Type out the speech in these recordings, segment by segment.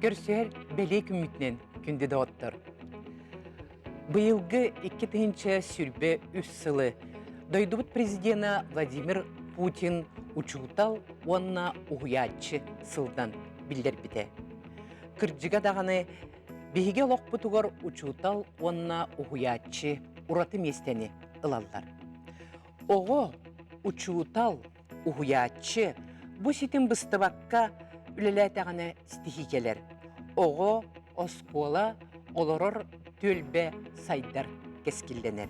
Көрсөр бәлей күмітнен күнді доғыттыр. Бұйылғы 2-тінші сүрбе үс сылы дойдубыт президенті Владимир Путин учутал онна уғуячы сылдан білдер біте. Кырджыға дағаны бейге лоқ бұтығыр учутал онна уғуячы ураты местені ылалдар. Оғы учутал уғуячы бұ сетін бұстыбаққа үлеләтәғаны стихикелер. Оғы оскола олорор төлбе сайдар кескілденер.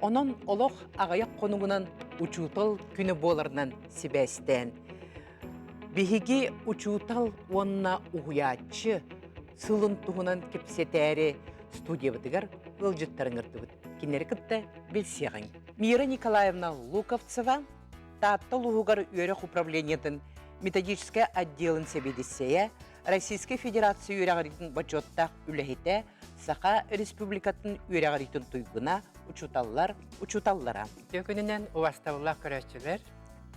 Онын олық ағаяқ қонуғынан учутал күні боларынан себәстен. Бігіге учутал онна уғуячы сылын тұғынан кепсетәрі студия бұдығар ғылжыттарыңырды бұд. Кенері күтті білсеғын. Мира Николаевна Луковцева таттал ұғығар өрек управлениятын методический отделын себедесея Российской Федерации үйрағаритын бачоттақ үләхеті Сақа Республикатын үйрағаритын тұйгына учуталлара. Төкінінен уаставылақ көрәшчілер.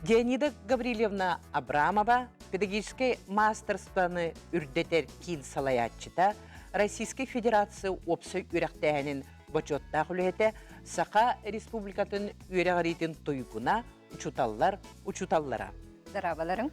Леонида Гаврилевна Абрамова педагогический мастерствоны үрдетер кин салаятчыта Российской Федерации опсы үйрақтәғінің бачоттақ үләхеті Сақа Республикатын үйрағаритын тұйгына учуталлара. Здраваларың.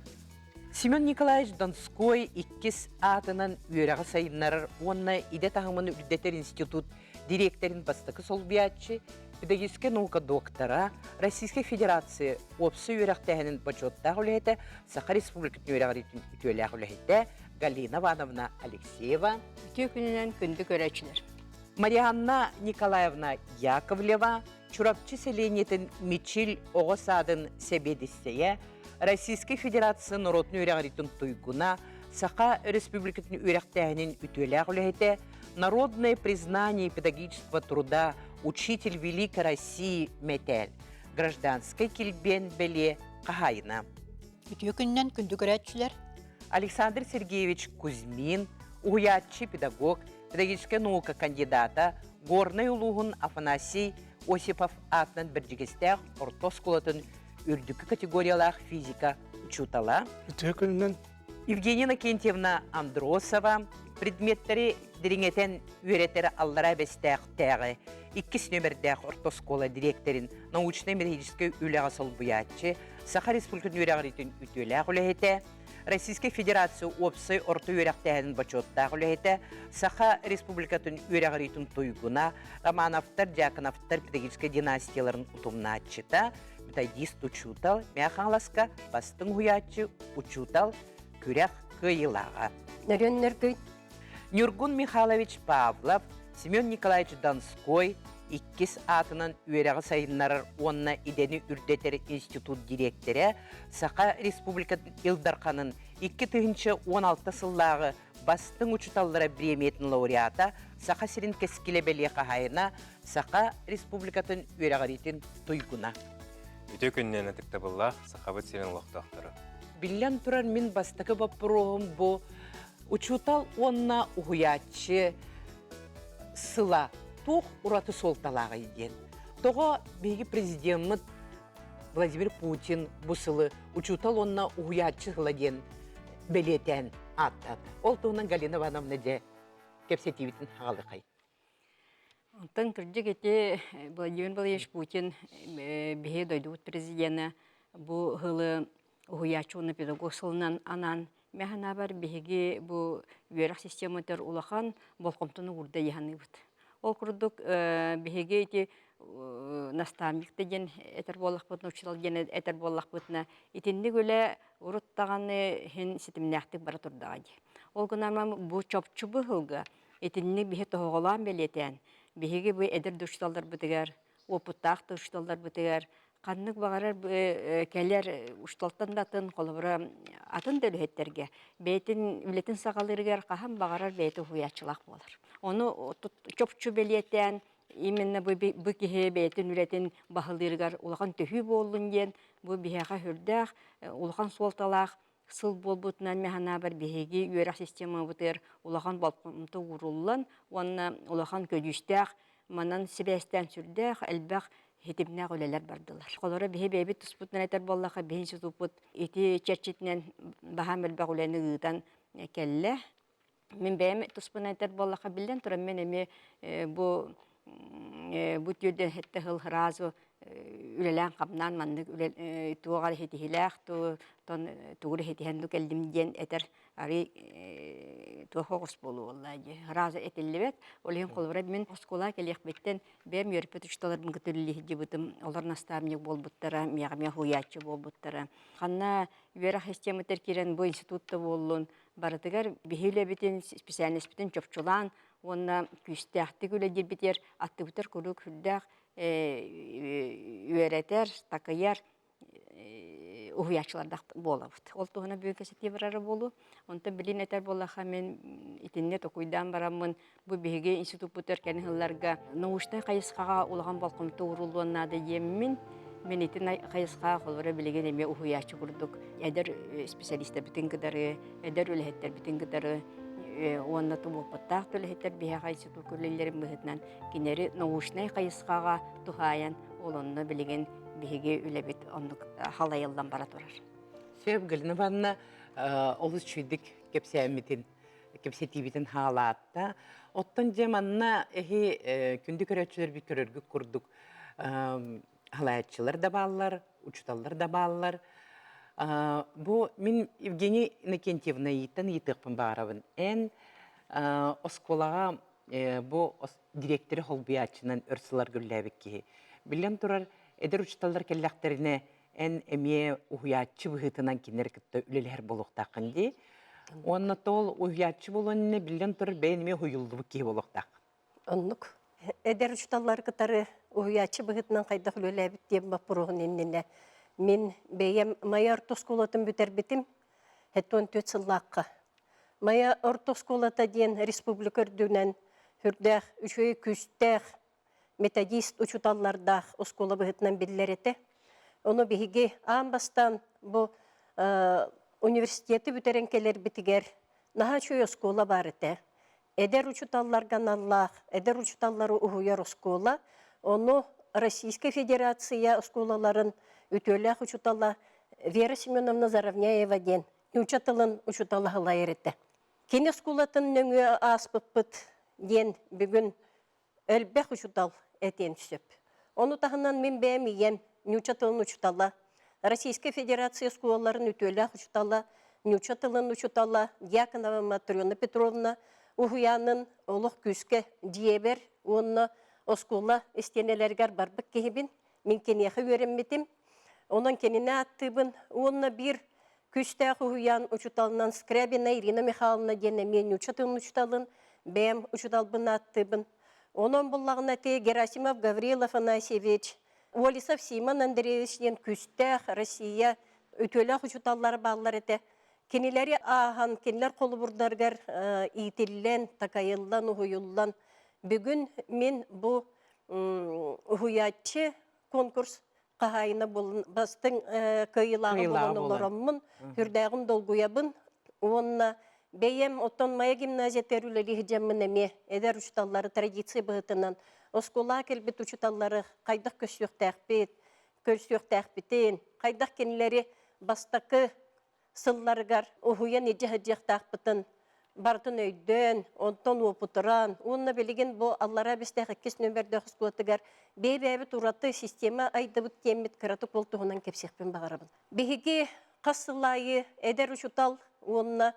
Семен Николаевич Донской иккис атынан үйрағы сайынларыр, онына иде тағымын үрдетер институт директорин бастықы солбиятчы, педагогическая наука доктора, Российской Федерации опсы үйрақтәғінің бачоттағы үләйті, Сақа Республикатын үйрағаритын ütөләғы үләйті Галина Ивановна Алексеева. Төкінінен күнді көрәчілер. Марианна Николаевна Яковлева, чурапчы селениетін Мичил Оғысадын себедістея, Российской Федерации народный үйрағаритын тұйгуна, Сақа Республикатын үйрақтәғінің ütөләғ үләйті, народное признание педагогического труда учитель Великой России Метель, гражданской килбен беле қағайына. Төкінінен күнді көрәчілер. Александр Сергеевич Кузьмин, уятчы педагог, педагогическая наука кандидата, горный улуғын Афанасий Осипов атынан біржігістәғ ортос қолатын үрдікі категориялақ физика учутала. Төкінінен Евгения Кентьевна Андросова, предметтері диреңетен үйретері аллара бәстәғ тәғі, 2 нөмірдәғ ортос қолы директорин научно-методический үләға солбуятчы, Сақа Республикатын үйрағаритын ütөләғ үләйті, Российской Федерации опсы орты үйрақтәғінің бачоттағы үләйті, Сақа Республикатын үйрағаритын тұйгуна, Романовтар, Дьяконовтар педагогический династияларын ұтымна атчыта, методист учутал, мяқаңласқа бастың хуятчы учутал күрәқ қиылаға. Нөреннер көйт. Нюргун Михайлович Павлов, Семен Николаевич Донской, 2 атынан үйрәғы сайынларыр онына идені үрдетер институт директоры, Сақа Республикатын Илдарқанын 2016 сыллағы бастың учуталлары премиятын лауреата, Сақа сирин кескілі бәле қағайына, Сақа Республикатын үйрәғаритын тұйгуна. Үте күннен әтікті бұллақ, Сақабыт сирин лоқтақтыры. Биллян турар min бастықы бапырығым бұ учутал онна уғуятчы сыла туқ ураты солталағы еден. Тоға бейгі президент Владимир Путин бұ сылы учутал онна уғуятчы ғыладен бәлетен аттат. Ол тұғынан Галина Ивановна де кепсетиветін ғалы қай. Онтан күрді кете Владимир Владимирович Путин бейі дойдуыт президенті бұ ғылы уғуячуыны педагог сылынан анан мәхана бар бейге бұ үйерақ систематар улахан болқомтыны ұрда еханы бұд. Ол күрдік бейге еті наставник деген әтір болақ бұдына, учитал gen әтір болақ бұдына етінді көлі ұрыттағаны хен сетімнәқтік бара тұрдағады. Ол күнамам бұ чопчу бұғылға етінді бейге тоғылан бәлетен, бейге бұ әдір дұшыталдар бұдығар, опыттақ дұшыталдар бұдығар, қаннық бағарар кәлер ұшталтан датын қолыбыра атын дөлеттерге, бәйтін үлетін сағалырығар қахан бағарар бәйті хуячылақ болар. Оны чопчу бәлеттен, именно бұл кеге бәйтін үлетін бағылырығар ұлған төхі болын ден, бұл бейеға хүрдәқ, ұлған солталақ, сыл бол бұтынан мәхана бар бейеге үйерақ система бұтыр, ұлған балқымты ұрылын, оны ұлған көдістәқ, манан себәстен сүрдәқ, әлбәқ хетипнә гөләләр бардылар. Колары бе бебе туспутнан әтер боллаха бенче тупут ити черчитнен баһамел багуләне гыдан келле Мен бәйім тұспын айтар болақа білден тұрам мен әме бұ түйді хетті хыл разу үлелән қабнан манны туғар хетихиләқ туғыр хетихендік әлдімден әтер ари туға қос болу олады. Разу әтелі бәт, олығын қолбырай мен оскола кәлек бәттен бәм өрпет ұшталардың күтілі хеде бұтым, олар наставник бол бұттара, мияғымя хуячы бол бұттара. Қанна верах систематер керен бұл институтта болуын, барытыгар бихиле бітен, специальность бітен чопчулан, онна күстәқті күлі дербетер, атты бұтар күлі күлдәқ, үйәретер, тақыяр, уһуячылардақ болабыт. Ол туғына бүйін кәсетте барары болу. Онтан білін әтер болаға мен итінне тоқуйдан барамын. Бұл бейге институт бұтыр кәні ғылларға науштай қайысқаға олаған балқымты ұрылуыннады емін. Мен итін қайысқаға қолбары білеген еме уһуячы бұрдық. Әдір специалистер бітін кідары, әдір өліхеттер бітін кідары. Онна тубуқпаттақ төліхеттер бейға институт көрлелерін бұғытнан. Кенері науштай қайысқаға тұхаян олонны білеген беге үлебет ондық халайылдан бара тұрар. Сөйіп гіліні банна олыс чүйдік кепсетибетін халатта. Оттан жеманна күнді көрәтшілер бі көріргі күрдік халаятчылар да балылар, учталлар да балылар. Бұл мен Евгения Иннокентьевна еттен етіқпін бағарабын. Ән осколаға бұл директоры холбиятчынан өрсілар күрләбікке. Білем тұрар, эдер учталлар келләқтеріне ән әме уһуятчы бұғытынан кенер күтті үлелер болуқтақын де. Онна тол уһуятчы болуынне білем тұрар бәйініме хуйылды бұқке болуқтақ. Оннук. Эдер учталлар кытары уһуятчы бұғытынан қайдақ үлеләбіт дем бапыруғын еннене. Мен бәйем мая ортосколатын бүтер бітім, әттон төт сыллаққа. Мая ортосколата ден республика үрдінен хүрдәқ, үшөй күстәқ, методист учуталлардақ оскола бұғытынан білдереті. Оны бігіге амбастан бұл университеті бүтерен келер бітігер наға чөй оскола бар еті. Эдер учуталларған Аллах, эдер учуталлары ұғыяр оскола, оны Российская Федерация осколаларын үтөләқ учуталла Вера Семеновна Заравняева ден учатылын учуталла ғылайыр еті. Кен осколатын нөңі аспыппыт ден бүгін әлбәқ учутал әтен түсіп. Оны тағынан мен бәмейем нючатылын учуталла. Российская Федерация осколаларын үтөләқ учуталла, нючатылын учуталла Дьяконова Матрена Петровна ұғыянын олық күске диебер, оны оскола істенелергер барбық кейбін, мен кенеқі өремметім. Onun kendine attığın, onunla bir küste huyan uçutalından Skrabina Irina Mikhailovna dene men uçutun uçutalın, ben uçutalbın attığın. Onun bullağına te Gerasimov Gavrilov Afanasyevich, Volisov Simon Andreevich den küste Россия ötölü uçutalları bağlar ete. Kendileri ahan, kendiler kolu burdargar itillen, takayıllan, uhuyullan. Bugün men bu uhuyatçı konkurs Қағайына бастың көйілағы болан оларымын, хүрдәғін долгуябын. Онна бәйем оттон мая гимназия тәрулері жамын әме, әдер ұчыталары традиция бұғытынан. Оскола кәлбет ұчыталары қайдақ көсіөқтәқпетен, қайдақ кенілері бастақы сылларығар, ұхуян ежі-жақтақпытын, бартын өйден, онтон опытыран. Онна білеген бұл Аллара бестәқ 2 нөмірді құскуатығар бейбәбі тұраты система айдыбыт теммет кіратық болтуғынан кепсекпен бағарабын. Беге қасылайы әдер ұчутал, онна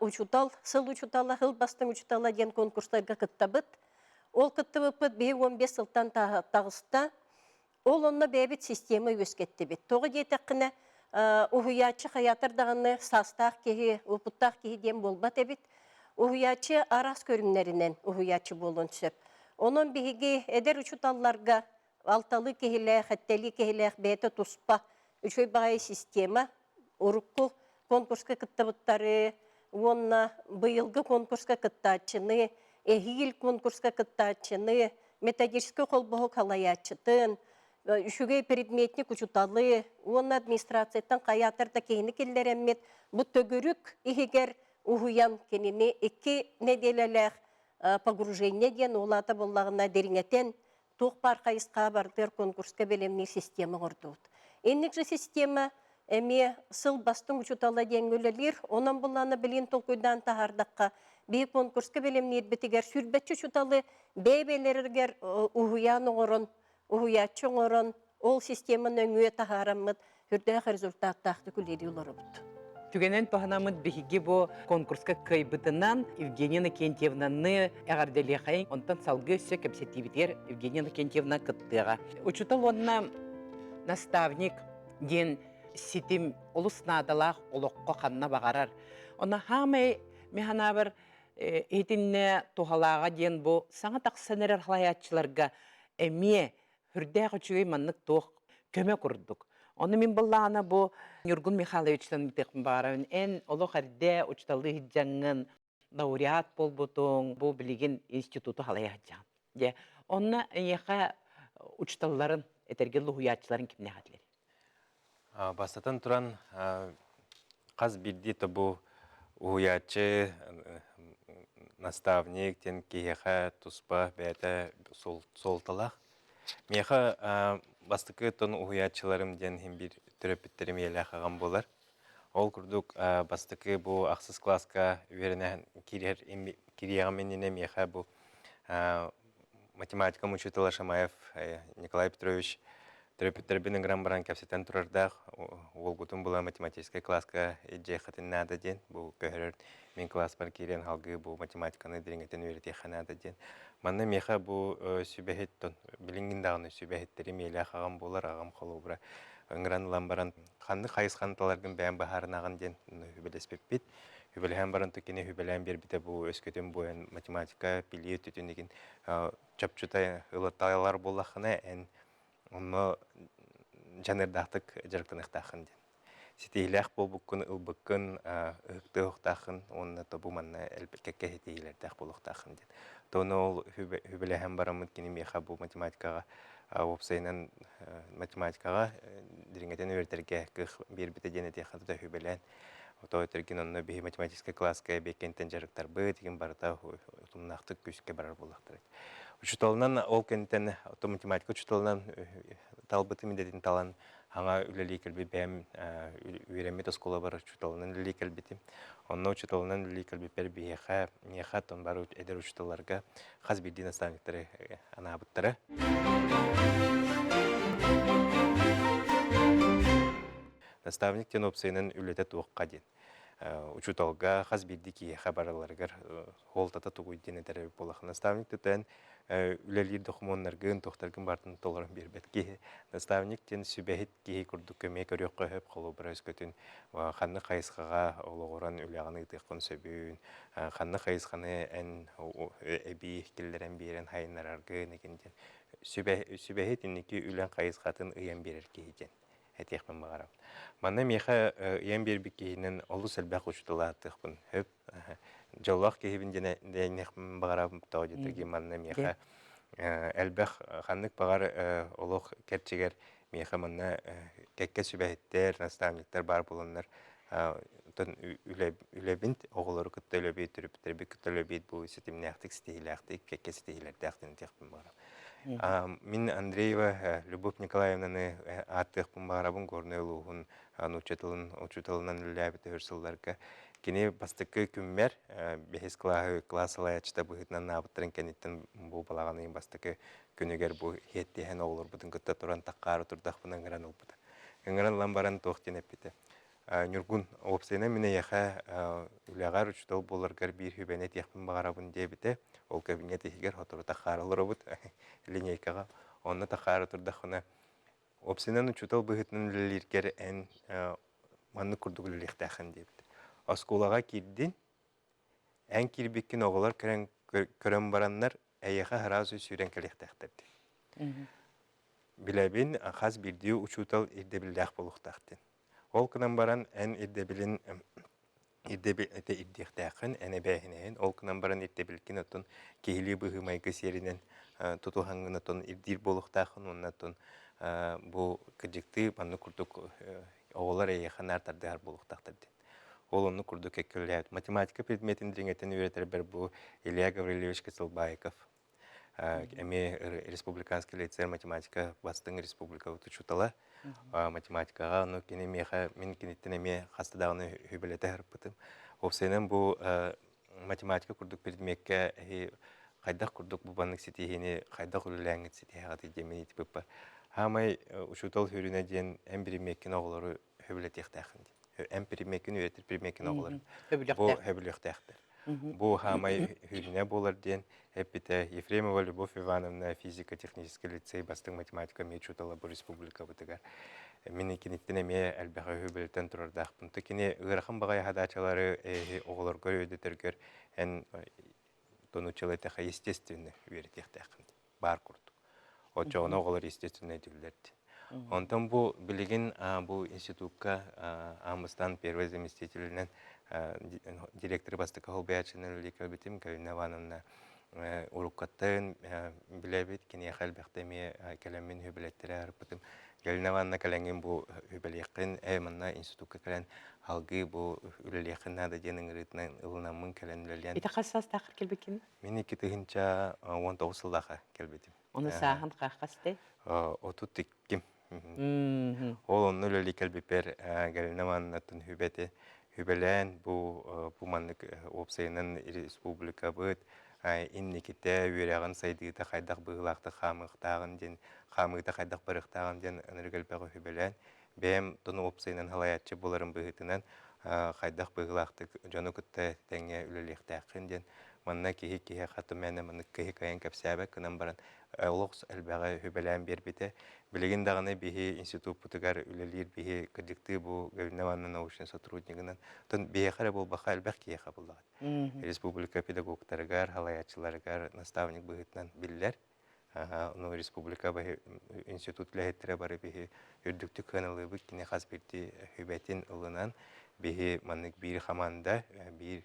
ұчутал, сыл ұчутала, хыл бастың ұчутала ден конкурстарға кыттабыт. Ол кыттабыпыт бей 15 сылтан тағыста, ол онна бәбіт система өскетті бет. Тоғы детіқіне Уһуячы хаятырдағыны састақ кеге, ұпыттақ кеге дем болбат әбет. Уһуячы арас көрімлерінен уһуячы болын түсіп. Onun бігіге әдер ұчуталларға алталы кегелек, әттәлі кегелек бәйті тұспа үшөй бағай система, ұрыққы конкурска кыттабыттары, онна бұйылғы конкурска кыттачыны, әхил конкурска кыттачыны, методическі қолбығы қалаячытын, үшіге предметник ұчуталы, оның администрацияттан қаятырда кейіні келдер әммет, бұл төгірік егер ұғыян кеніне 2 неделелер погружение ден олата боллағына деріңетен тоқ бар қайысқа бардыр конкурсқа белемнің система ғырдуыд. Еннік же система эми сыл бастың учутала деңгөлелер, онан буланы билин толкуйдан тахардакка бей конкурска белемнер битигер сүрбетчү чуталы бейбелергер уhuyan оңорон, уhuятчы оңорон, ол системаны өңүе тахараммыт, хүрдәк результаттақты күлері оларыбыт. Түгенен паханамыт биһиги бу конкурска кайбытынан Евгения Накентьевнаны әгәрделехай, онтан салгы өссө кепсетибитер Евгения Накентьевна кыттыга. Учутал онна наставник ден ситим улуснадалах олоққа қанна бағарар. Она хамай механабыр этинне тухалаға ден бу саңа тақсанерер халаятчыларға әме хүрдәқ үчүгей маннык тух көмө курдук. Оны мен боллағына бұ Нюргун Михайловичтан митекін бағарауын ән олық әрде ұчталы хиджаңын лауреат болбутуң бұ білеген институту халая хиджан. Онна еқа ұчталыларын, әтерген лұхуятчыларын кімне қадылер? Бастатан туран қаз бірді бұ уятчы наставник тен кейеха туспа бәті солталақ. Меха бастықы тон уятчыларым ден хем бір түрөпіттерім елі қаған болар. Ол күрдік бастықы бұ ақсыз класска верінен кирияға меніне меха бұ математика мучителя Шамаев Николай Петрович түрөпіттербінің гран баран кәпсетен тұрардақ. Ол күтім бұла математическая класска жай қатын нады ден. Бұл көхірір мен класс бар керен халғы бұл математиканы дереңгетен өрете қанады ден. Манна меха бұл сүбәхеттон, білінгіндағыны сүбәхеттері мейлі ағам болар, ағам қолу бұра. Үңіран ламбаран қанды қайыз қанталарғын бән бағарын аған ден хүбелеспеп бет. Хүбелеген баран түкені хүбелеген бер біте бұл өскөтен бойын математика, біле түтіндеген чапчутай ұлаттайлар болақына ән оны жанырдақтық жарықтанықтақын ден. Сетейләқ бол бұққын, ұлбыққын, ұқты ұқтақын, оны табу манна әлбеккәкке сетейлердәқ бол ұқтақын ден. Тоны ол хүбелеген барамыд кені меха бұл математикаға, опсайынан математикаға диреңетен өртерге кық бер біте денеті қадыда хүбелен. Отой өтерген оны бейі математическая класска беккентен жарықтар бұ деген барыда ұтымнақтық күшке барар болақтыр. Учуталынан ол кенттен математика учуталынан талбыты міндетін талан аңа үлелі келбі бәм үйремет оскола бар учуталынан үлелі келбеті. Онна учуталынан үлелі келбі пәр бейеға, неға тон бар әдер учуталарға қаз бірдей наставниктары анабыттары. Наставниктен опсайынан үлеті туыққа ден. Учуталға қаз бірдей кие хабарларғар қолтата туғыден әдері болақ. Наставниктен үлелер документаргын тоқтаргын бартын толырын бербет ке. Наставниктен сүбәхет кей күрдік көмей көрек қойып қолу бір өскөтін қанны қайысқаға олығыран үлеғаны ұтыққын сөбейін. Қанны қайысқаны ән әбей келдерін берен хайынараргын екенден. Сүбәхет інекі үлен қайысқатын ұян берер кейден. Әтеқпен бағарам. Мана меха ұян бербі кейінен олы сәлбәқ ұшытыла аттықпын. Жоллақ кейбін дәйнеқпен бағарам тауыдетірге манна меха әлбәқ қаннық бағар олық кәрчегер меха манна кәкке сүбәхеттер, наставниктер бар болынлар. Үлебінт оғылары күтті өлебейт, түріптер бі күтті өлебейт бұл сетімнәқтік, стейләқтік, кәкке стейлердәқтін текпін бағарам. Мен Андреева Любовь Николаевнаны аттықпын бағарабын көріне ұлығын учутылынан үләбіті өрсілдарға. Кені бастықы күммер, бәхес классылай ачыта бұғытынан набыттырын кәнеттен бұл балағанын бастықы күнігер бұл хеттеген оғылыр бұдың күтті тұран таққары тұрдақ бұнан ғыран ұлбыды. Үңіран ламбаран тоқтен әппеті. Нюргун опсайна мене яха үләғар учутал боларгар бір хүбәнет яқпын бағарабын дебіті. Ол кабинет егер хотыры таққарылыр бұд линейкаға. Онны таққары тұрдақына. Опсайнан учутал бұғытынан үлелергер ән манны күрдігі үлелектәқын дебіті. Осколаға кирдин, ән кирбеккен оғылар көрен бараннар әйеға ғыразы сүйрен кәлектәқтірді. Біләбін қаз бірдеу учутал ирдебілдәқ болуқтақтын. Ол кынан баран ән ирдебілін ирдектәқын, әне бәйінен, ол кынан баран ирдебілкен отын кейлі бұғымайғы серінен тұтуғанғын отын ирдер болуқтақын, оннатын бұл кірдікті банны күрдік оғылар әйеға нартардығар болуқтақтырды. Ол оны күрдік әккілі. Математика предметін деңгетін өретер бір бұл Илья Гаврилевич Кесылбайков. Әме республиканский лицей математика Бастың республика ұтычутала. математикага, ну кини меха мен киниттен эме хастадагыны хүбелете харпытым. Опсенен бу математика курдук предметке кайдах курдук бу баннык ситихини кайдах үлләңит ситихагаты демени типпа. Хамай учутал хүрүнө ден эм бир меккен оглору хүбелетехтахын. Эм бир меккен үетир бир меккен оглору. Бу хүбелехтахтар. Бу хамай хүрүнө болар ден эпите Ефремова Любовь Ивановна физико-технический лицей бастың математика мечутала бу республика бутыгар. Мен киниттен эме әлбәгә хүбелетен турардах. Бунты кини ырахын багай хадачалары оглорго өдөтөргөр эн тонучалайта естественно үертехтахын. Бар курдук. Очоғына оғылар естественно дилерді. Онтан бу билигин бу институтка амыстан первый заместителинен директор бастыка холбаячының лекалбетим Галина Ивановна уруккаттын билебит кини халбахтами каламин хүбелеттери арпытым. Галина Ивановна калангин бу хүбелекин манна институтка калан алгы бу үлелекин нада денин ритнен ылнамын калан үлелен. Ите қассас тақыр келбекені? Мен 2-нче 19 сылдаға келбетим. Оны сағын қаққасты? Отут тикким. Ол оны өлі келбепер Галина Ивановнатын хүбелен бу маннык опсайынан республика бұд. Инниките үйреген сайдыйта қайдақ бұғылақты қамықтағын ден, қамықты қайдақ барықтағын ден өніргелбегі хүбелен. Бәм тұны опсайынан халаятчы боларын бұғытынан қайдақ бұғылақты жоны күтті тәңе үлелектәқін ден. Манна кихи хату мәне манны кихи каян кәпсәбә кынан баран олоқс әлбәгә хүбәлән бербите билеген дагыны бихи институт путыгар үлелир бихи кырдыкты бу Галина научный сотруднигынан тон бехәре бул баха әлбәк кихи булдыгы. Республика педагогтарыгар, халаячыларыгар, наставник быгытнан билләр. Ну республика институт ләһеттере бары бихи үрдүктү каналы бу кине хас бирди хүбәтин ылынан бихи маннык бир хаманда бир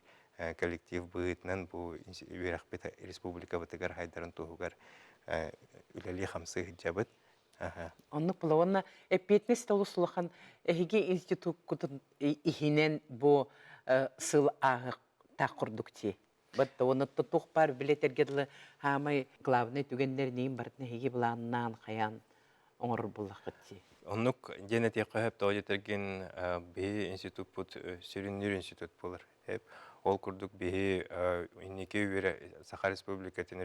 коллектив быытнан бу Верахпет республика бытыгар хайдарын тугугар үлели хамсы хиджабыт. Онны пулаванна эппетнес толусулахан эһиге институт кутун ихинен бу сыл агы тақурдукти. Бат оны тутук бар билетергедле хамай главный түгеннер нейм бартны эһиге буланнан хаян оңор буллахытти. Оннук денете кахып тоодетерген би институт пут Сириннер институт булар. Ол курдук бихи иннеке үере Саха республикатын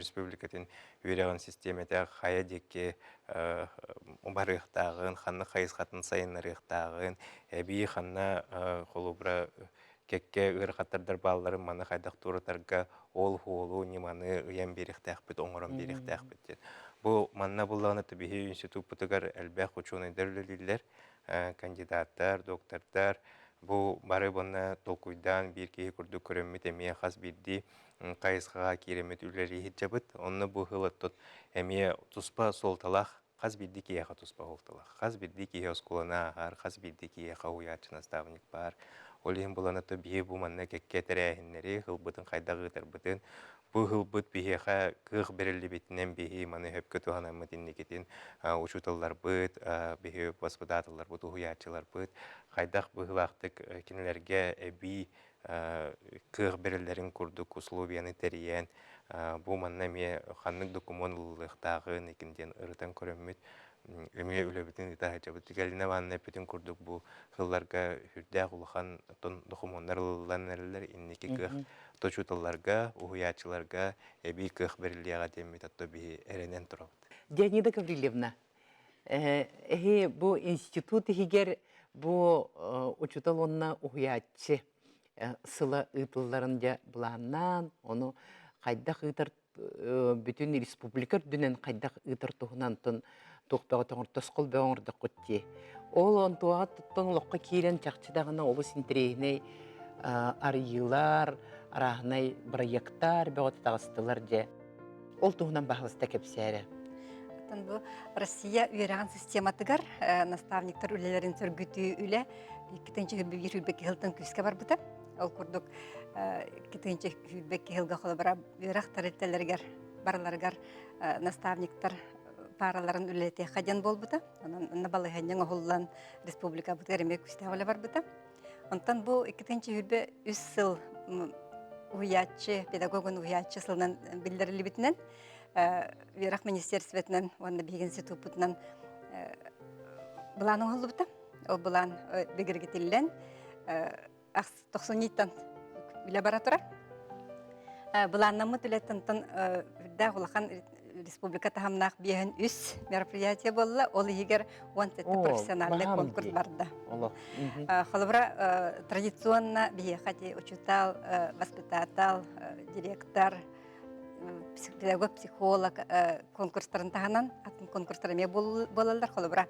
үереген системете хая декке барықтағын, ханны хайысқатын сайынырықтағын, әбей ханна қолубра кекке ұрқаттардар балаларын маны хайдақ тұрытарға ол хуолу неманы ұян беріктәқ біт, оңырын беріктәқ біт. Бұл манна бұллағына табихи институт бұтығар әлбәқ ученыйдарлылілер, кандидаттар, доктордар, Бу бары бonna толкуйдан бир кеһи курдук көрөммит эмие хас бирди кайысқаға керемет үлери хиджабыт. Онны бу хылыттыт эмие туспа солталах хас бирди кеһи туспа олталах. Хас бирди кеһи оскулана ағар, хас бирди кеһи уячы наставник бар. Олиһин буланаты бие бу манна кекке терәһиннери хылбытын кайдагы тарбытын. Бу хылбыт биһеха кых берилли битнен биһи маны хөп көтү ханаммытын никетин учуталлар быт, биһи господаталлар бут уячылар быт. Хайдах быһылактык кинелерге эби кых бериллерин курдук условияны териян. Бу манна ме ханнык документалыктагы никинден ырытан көрөммүт. Эмие үлөбүтүн итахачабыт. Галина Ивановна петин курдук бу хылларга хүрдәк улахан тон документтарлар нерлер инники кых точуталларга, уячыларга эби кых бериллияга демит атто би эренен турабыт. Леонида Гаврилевна, бу институт хигер бу учутал онна уячы сыла ытылларында буланнан, onu кайдак ытыр бүтүн республикар дүнен кайдак ытыр туһунан тон тоқтағы тоңыртыс қол бөңірді құтте. Ол онтуаға тұттың лоққа кейлен чақчыдағына олы синтерейіне арыйлар, арағынай проекттар, бөғаты тағыстылар де. Ол туғынан бағылысты кепсәрі. Бұл Россия үйераған систематығар, наставниктар үлелерін сөргіті үлі, кетенче хүлбек хүлбекке хылтын күске бар бұта. Ол күрдік кетенче хүлбекке хылға қолы бара үйерақ тарелтелергер, бараларғар наставниктар параларын үлете қаден бол бұта. Онын балығанен оғылан республика бұта әремек күстәуілі бар бұта. Онтан бұл кетенче хүлбе үс сыл уячы, педагогын уячы сылынан білдірілі бітінен, Верах министерстветнен, онда беген институтынан Булан оңылыбыта. Ол булан бегергетиллен 90-тан биле бара турар. Буланнамы тилеттен да улахан республика тахамнах биен үс мероприятие болла. Ол егер 17 профессиональный конкурс барда. Холобра традиционно бие хати учитал, воспитатель, директор, педагог, психолог конкурстарын таханан, атын конкурстарыме болалар. Холобра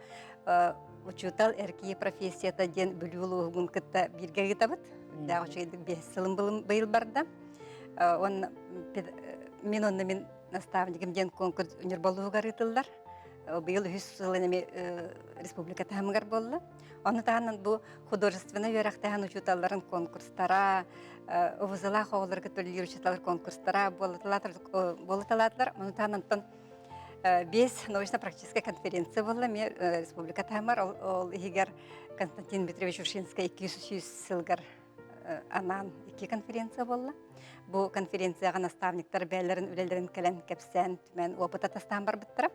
учитал эрки профессията ден бүлүлу гун кытта бирге гитабыт. Да очойды 5 сылым быйыл барда. Он мен наставниким ден конкурс унерболугу гарытылдар. Быйыл 100 сылынами республика тахамгар болла. Оны таханан бу художественный верахтахан учуталларын конкурстара, овузала хоолар көтөлүр учуталар конкурстара болоталатлар. Оны таханан 5 научно-практическая конференция болла. Мен республика тахамар ол егер Константин Дмитриевич Ушинский 200 сылгар анан 2 конференция болла. Бу конференцияга наставниктар бәйләрен үлеләрен кәлән кәпсән мен опыт атастан бар биттер.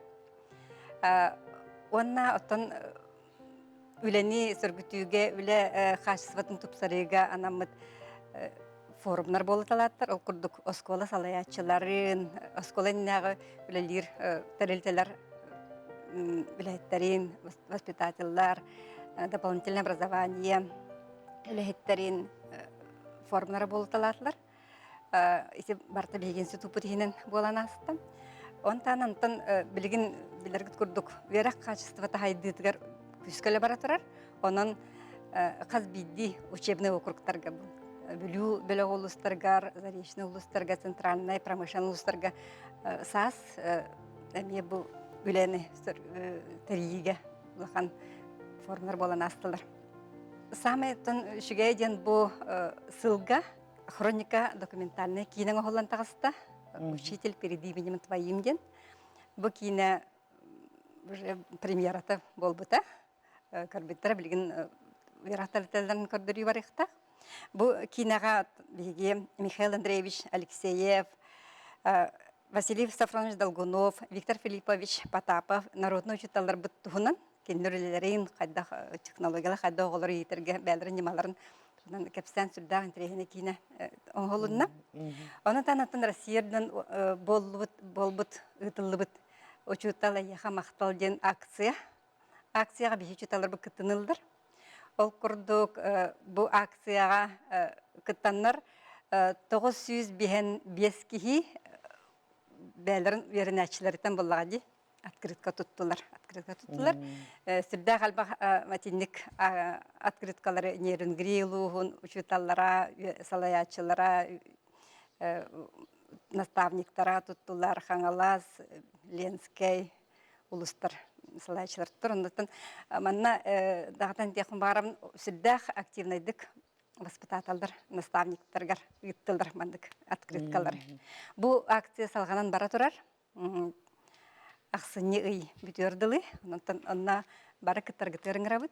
Онна оттан үлени сөргүтүгә үле хашсыбатын тупсарыга анамыт форумнар болоталаттар. Ол курдук оскола салаячыларын, осколеннәгы үлелер тәрелтәләр үләттерин, воспитательлар, дополнительное образование үләттерин форумнар болоталатлар. Ise barta begensi tuputinen bolanastan. Ontan antan bilirgit kurduk. Verak качество tahaydıtgar küskele baraturar. Onun kaz biddi учебный округтарга Білу беле улустарга, заречный улустарга, центральный промышленный улустарга сас эме бу үлени триге лахан формалар боланастылар. Самайтын шүгейден бу сылга хроника документальная кино голланд тагыста. Учитель переди именем твоим ден. Бу кино уже премьерата болбута. Карбиттер билген верахталдан көрдүрү барыкта. Бу кинога биге Михаил Андреевич Алексеев, Василий Сафронович Долгунов, Виктор Филиппович Потапов народный учителлар буттугунан кеннерлерин кайда технологиялар кайда оголор йитерге бәлдерин немаларын кепстен сүрдәгән трехне кине оңголунна. Аны танатын Россиядән болбут ытылыбыт учутала яха мактал ден акцияга бихи учуталар бу кытынылдыр. Ол курдук бу акцияга кыттаннар 905 кихи бәлдерин веренәчләрдән буллагы открытка туттулар. Сирдә галба матинник открыткалары нерин грилугун учуталлара, салаячылара, наставниктара туттулар, Хангалас, Ленскей, улустар салаячылар турындын. Манна дагытан техн барам сирдә активныйдык воспитательдер, наставниктарга гыттылдар мандык открыткалары. Бу акция салганан бара турар. Ахсыны ый бүтөрдүлү, онна бары кыттаргытырың рабыт.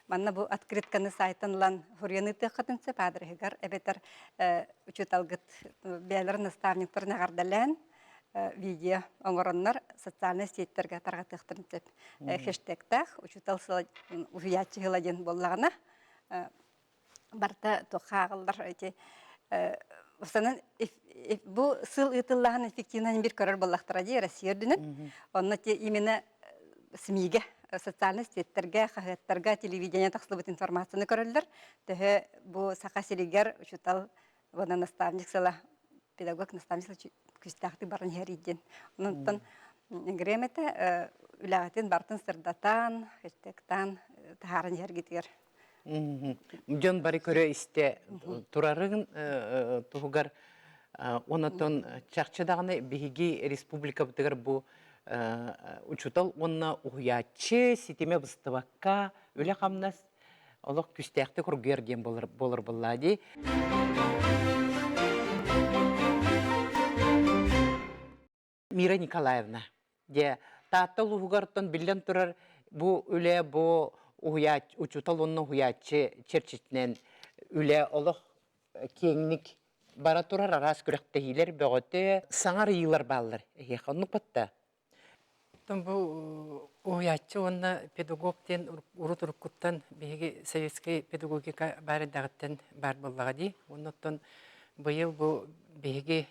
Манна бу открытканы сайтынлан хурьяны тыхатынсы падрыгар эбетер учуталгыт бәлер наставниктарына гардалан видео оңороннар социальный сеттерге таргатыктырып хэштегтах учуталсы уячы гыладен боллагына барта тохагылдар эти Останан бу сыл ытыллаган эффективный бир көрөр боллактар ди Россиядын. Онна те именно СМИге, социальный сеттерге, хагаттарга, телевидение таксылбыт информацияны көрөллөр. Төһө бу сака силигер учутал вона наставник сала педагог наставник күстәхти барын хәриден. Онтан гремете үләгәтен бартын сырдатан, хэштегтан тахарын хәргитер. Жон бары көрө исте турарын тугар онотон чакчадагыны биги республика бутыгар бу учутал онна уячы ситеме быстыбакка үле камнас олок күстәкте кургерген болор буллади. Мира Николаевна де татыл угартон билен турар бу үле бу учутал онны уячы черчитнен үле олох кеңник бара турар арас күрәктәһиләр бөгөтә саңар йыллар баллар. Хонны патта. Оннаттан бу уячы онна педагогтен урут уруккуттан биги советский педагогика бары дагыттан бар боллага ди. Оннаттан быйыл бу биги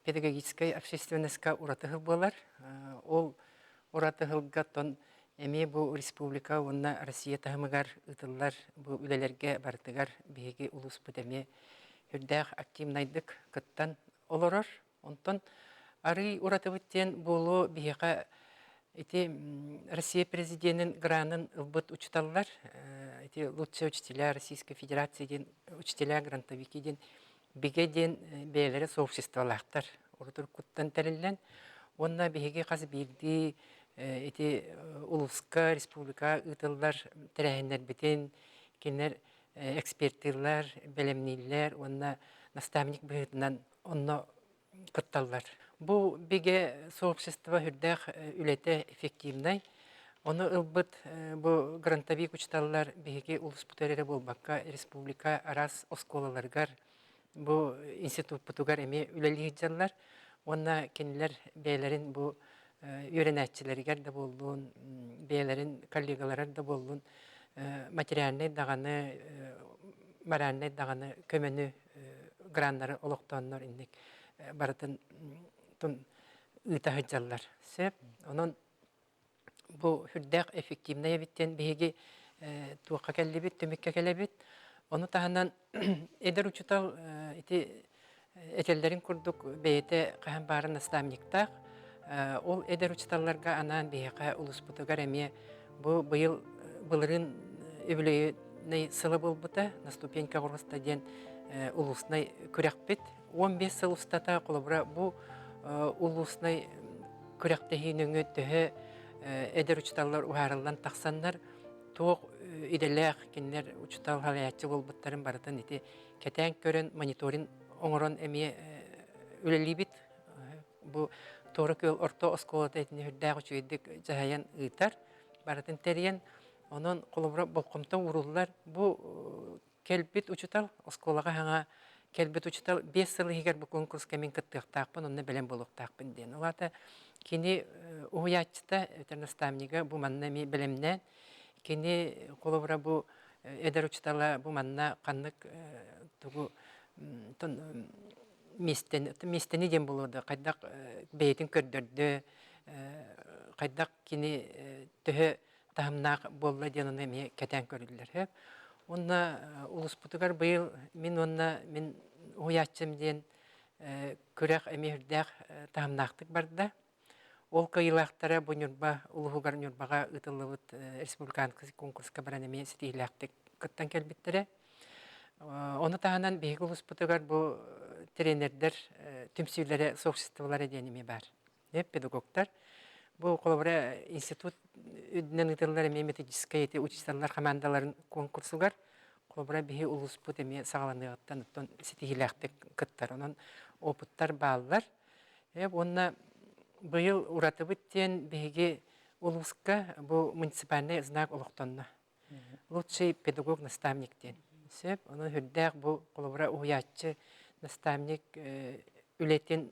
педагогическая общественностька уратыгыл болар. Ол уратыгылгаттан эми бу республика онна Россия тахымыгар ытыллар бу үлелерге бартыгар биги улус бутеме хүрдәк активнайдык кыттан олорор. Онтон ары уратыбыттен болу бияка эти Россия президентин гранын ылбыт учталлар, эти лучшие учителя Российской Федерации ден учителя грантовики ден биге ден бейлері сообществолақтар урутур куттан тәреллен. Онна биге қаз бирди эти улуска республика ытыллар тәрәһеннер битен кенер экспертилар, белемнилер, онна наставник быһытынан онна кытталлар. Бу биге сообщество хүрдәк үлете эффективнай. Оны ылбыт бу грантовик учталлар биге улус путерере болбакка республика арас осколаларгар бу институт путугар эме үлелиһиджаллар. Онна кенилер бейлерин бу үйренәтчилергер да болдун, бейлерин коллегаларар да болдун, материальный даганы, моральный даганы көмөнү граннары олоктоннор индик баратын тун ытахыджаллар. Сеп, онон бу хүрдәк эффективная биттен биги туакка келебит, төмөккө келебит. Оны таһанан эдер учутал ити этелдерин курдук бейте каһан барын наставниктак. Ол эдер учталларга анан бияка улус бутугар эме бу быйыл былырын өбүлөйүнай сылы болбута на ступенька горгоста ден улусный күрәкпет 15 сыл устата колобра бу улусный күрәктеһинеңе төһө эдер учталлар уһарылдан таксаннар тоқ иделек кинлер учтал халаячы болбуттарын барытын ити кетен көрөн мониторинг оңорон эме үлелибит бу торыкөл орто осколата этини хүрдәк үчүйдик жахаян ыйтар барытын терен онон колобра болкомто уруллар бу келбит учутал осколага хаңа келбит учутал 5 сыл егер бу конкурска мен кыттыктакпын онны белем болуктакпын ден улата кини уячта наставнига бу манна ми белемне кини колобра бу эдер учтала бу манна каннык тугу тон местени дем болуду кайдак бейтин көрдөрдү кайдак кини төһө тамнак болла денен эме кетен көрүлдүр. Онна улус путугар быйыл мен уячым ден көрөк эме хүрдәк тамнактык барда. Ол кыйлактара бу нюрба улугар нюрбага ытылыбыт республиканский конкурска баран эме ситилактык кыттан келбиттере. Оны таһанан беги улус путугар бу тренердер түмсүйләре сообществолары денеме бар. Педагогтар бу колобра институт үднен ытыллар эме методическая учителлар командаларын конкурсугар колобра беги улус пут эме сагаланыгыттан оттон ситилактык кыттар онон опыттар бааллар. Онна быйыл уратыбыттен беги улуска бу муниципальный знак олоктонна. Лучший педагог наставниктен. Сеп, онон хүрдәк бу колобра уячы наставник үлетен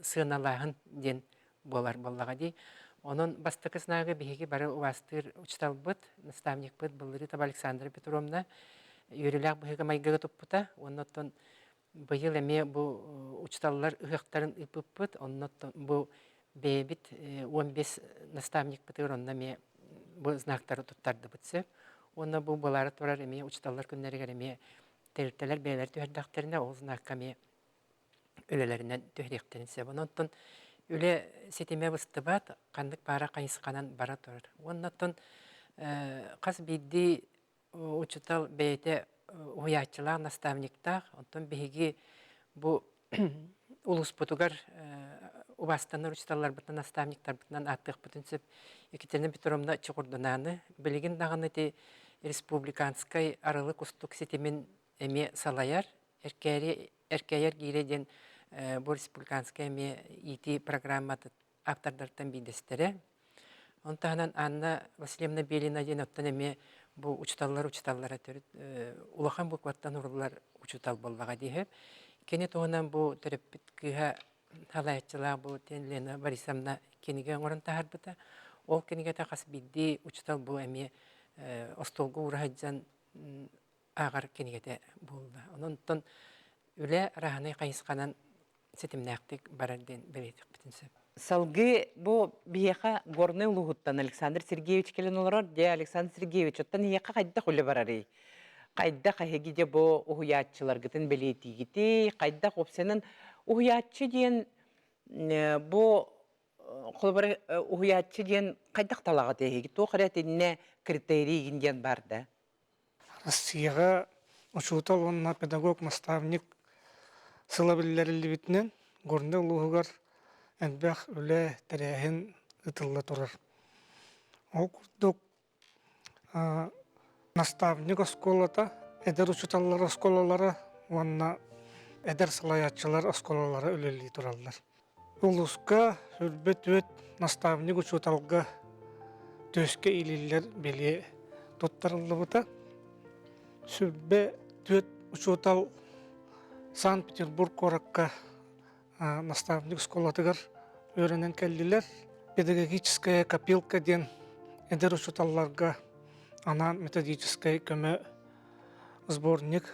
сыналаһын ден болар боллага ди. Онон бастыкыснагы беги бары уастыр учталбыт наставник быт Былырытов Александра Петровна юрилак быга майгага топпута. Оннотон быйыл эме бу учталлар ыгыктарын ыпыппыт. Оннотон бу бебит 15 наставник бытыронна ме бу знактары туттарды бытсы. Онна бу болары турар эме учталлар күннәргә эме тертелер бейлер төһәрдәктерне ол знакка ме үлеләреннән төһрәктерен сәбә. Оннотон үле сетеме быстыбат кандык бара кайысканан бара турар. Оннотон каз бидди учтал бейте уячылар наставниктар, онтон беги бу улус путугар убастанар учталлар бутан наставниктар бутан аттык бүтүнсөп Екатерина Петровна Чукурдунаны билеген даганы те республиканскай арылык устук сетемен эме салаяр эркәйер гиреден бу республиканскай эме ити программаты автордартан бидестере. Онтанан Анна Васильевна Белина ден оттан эме бу учталлар төрүт улахан букваттан урулар учутал боллага диһеп. Кене тоонан бу терапевткага халаячылар бу Лена Борисовна кенеге оңоран тахарбыта. Ол кенеге тахас бидди учтал бу эми остолга урахаджан агар кенегете булда. Онтон үле раханы кайысканан сетимнәктик барарден беретик битинсе. Салгы бу бияха горный лугуттан Александр Сергеевич келен олар, де Александр Сергеевич оттан ияка кайда хуле барары. Кайда кайги де бу уятчылар гытын белетигити, кайда копсенен уятчы ден бу холбар уятчы ден кайда талага теги. То кыратыне критерий гинден барда. Россияга учутал онна педагог наставник сылабиллерли битнен горны лугар энбах үле терехин ытылла турар. Ол курдук наставник осколата, эдер учуталлар осколалары, онна эдер салаятчылар осколалары үлели тураллар. Улуска сүрбет өт наставник учуталга төске илиллер бели тоттарылы бута. Сүрбе төт учутал Санкт-Петербург коракка наставник школатыгар өренен келдилер. Педагогическая копилка ден эдер учуталларга анан методическая көмө сборник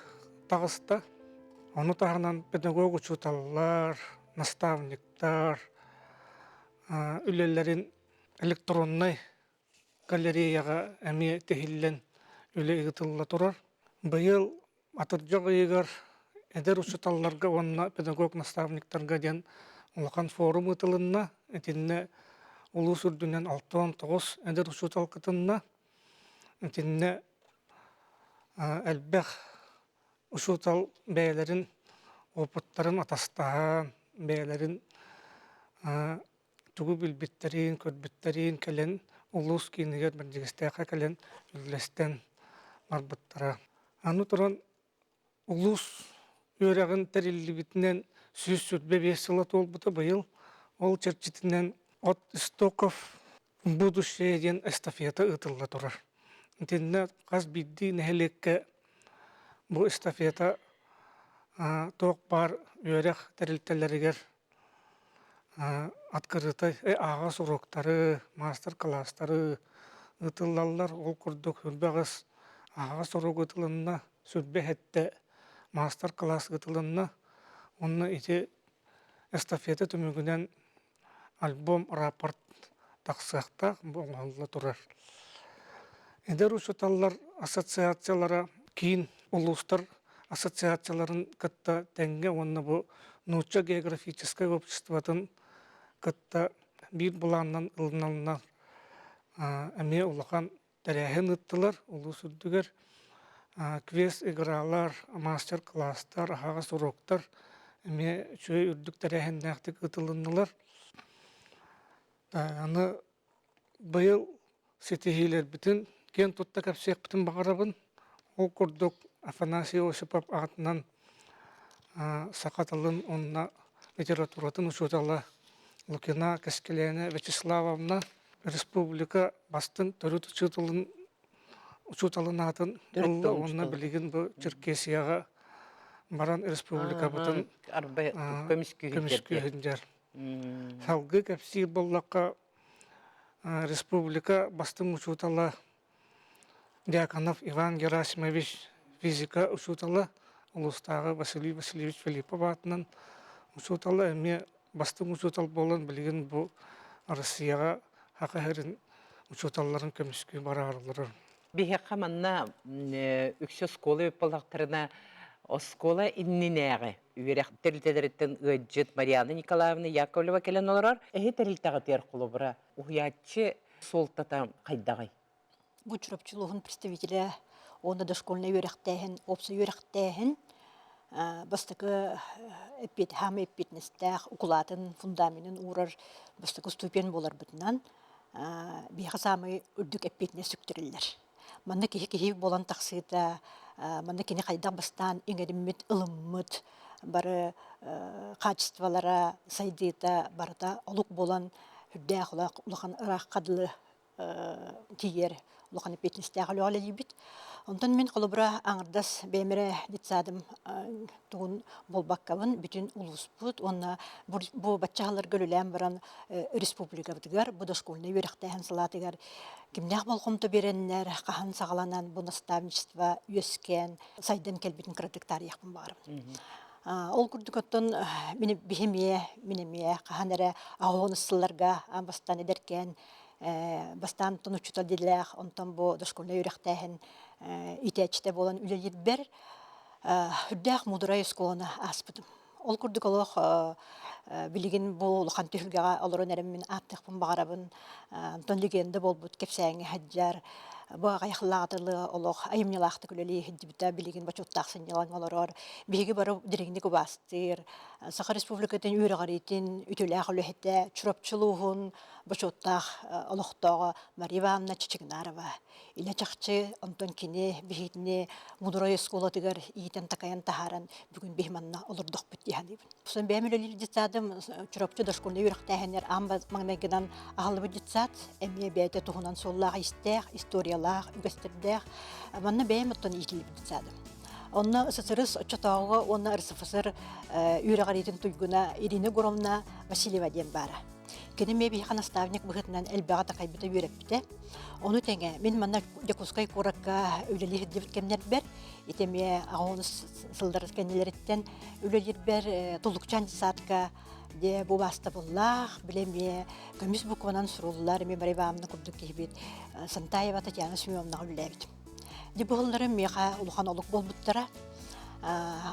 тагыста. Оны тагынан педагог учуталлар, наставниктар, үлелерин электронный галереяга эми техиллен үле игытылла турар. Быйыл атыржак ыйгар эдер учуталларга онна педагог наставниктарга ден улахан форум ытылынна, этинне улус үрдүнен 6-9 эдер учутал кытынна, этинне элбэх учутал бәйлерин опыттарын атастаан, бәйлерин тугу билбиттерин, көрбиттерин келен улус кинигер бирдигистеха келен үллестен барбыттара. Аны туран улус өрәгін тәрелі бітінен сүз сүрбе 5 сылат олбыты бұйыл. Ол черчетінен от истоков будущее ден эстафета ытылла турар. Тенне қаз бидді нәхелекке бұл эстафета тоқ бар өрәк тәрелтелерігер аткарыты ағас уроктары, мастер-класстары ытыллалар. Ол күрдік үрбәғыз ағас урок ытылынна сүрбе хәтті мастер-класс гытылынна, онна ити эстафета түмігінен альбом, рапорт тақсықта болғанлы тұрар. Эдер учуталлар ассоциациялара кейін улустар ассоциацияларын кытта тәңге онна бұл науча географическое обществотын кытта бир буланнан ылыналына әме улахан тәрәхін ыттылар, улус үрдігер. Квест игралар, мастер-класстар, ағас уроктар, әме чөй үрдік тәрәхіндәқтік ұтылынылар. Аны бұйыл сетихилер бітін, кен тұтта кәпсек бітін бағарабын. Ол күрдік Афанасий Осипов ағатынан сақатылын онына литературатын ұшутала Лукина Каскелена Вячеславовна республика бастын төрі тұчытылын учуталынатын онна билигин бу Черкесияга баран республика бутын көмүскүһүнжар. Салгы кепси боллакка республика бастын учутала Дьяконов Иван Герасимович физика учутала, улустагы Василий Васильевич Филиппов атынан учутала, эми бастын учутал болан билигин бу Россияга хакыһырын учуталларын көмүскү барарлары. Бихеқа манна үксі сколы өппалақтарына оскола иннинәғі. Үйерек тәрілтедереттен Ыджет Марьяна Николаевна Яковлева келен оларар. Әхі тәрілтаға тер құлы бұра. Уятчы солтата қайдағай. Бучуропчулугун представителя онда дошкольный үйеректәхін, опсы үйеректәхін, бастықы хам эппетнестәх, укулатын фундаментін урар, бастықы ступен болар бұтынан, бейға самы үрдік эппетне сүктірілдер. Манна кихи болан тақсыйта, манна кені қайдан бастан еңеріммет, ылыммет, бары качестволара сайдыйта, барыта олық болан үрдәқ улақан ырақ қадылы тиер, улахан эппетнистәгә ләлибит. Онтан мен колобра аңырдас бемере дитсадым тугун болбаккабын бүтүн улуспут. Онна бу баччалар гөлүләм баран республика битгәр, бу да школьный верхтәһен салатыгар. Кимнәк болхомто береннәр кахан сагаланан бу наставничество үскән сайдан келбитин кредит тарихын бар. Ол күрдүкөттөн мени бихимие, минемие каханара агонсылларга бастан эдеркен бастан тонучутал дилер, онтон бу дошкольный верхтәһен итәчтә болан үлелибер. Хүддәк мудрай сколана аспытым. Ол күрдүк олох билигин бу улхан түһүлгәгә алырын әрәммен аттык багарабын. Антон легенда болбут кепсәңе хаҗҗар. Бу гайхлагатылы олох айымнялахты күлели хиддибита билигин бачоттаксын ялаңалар. Биге барып дирегне күбастыр. Сахар республикатын үрәгаритин үтүләх үләһтә чурапчылыгын бачоттак олохтага Мария Ивановна Чечигнарова. Иле чакчы Антон кине бихитне мудрай школа тигәр итен такаян тахаран бүген бихманна олордык бит дигән. Сон бәмилели дитсадым чурапчы да школны үрәхтәһеннәр амба магнагыдан агылып дитсат әмие бәйте тугунан соллага истәх историялар үгәстердәх манна бәймәттән итилеп дитсадым. Онна сысырыс очотауга онна РСФСР үрәгаритин туйгуна Ирина Горовна Васильева дигән бара. Кенеме бихана наставник быгытнан элбагата кайбыта йөрәпте. Оны тәңгә мен манна Якускай коракка үлеле дип кемнәр бер итеме агоныс сылдар кеннеләрдән үлелер бер тулукчан сатка де бу баста буллах билеме комисс букванан суруллар ме барыбамны күрдүк кибет Сантаева Татьяна Семеновна үләбит. Ди буллары меха улхан олук болбуттара.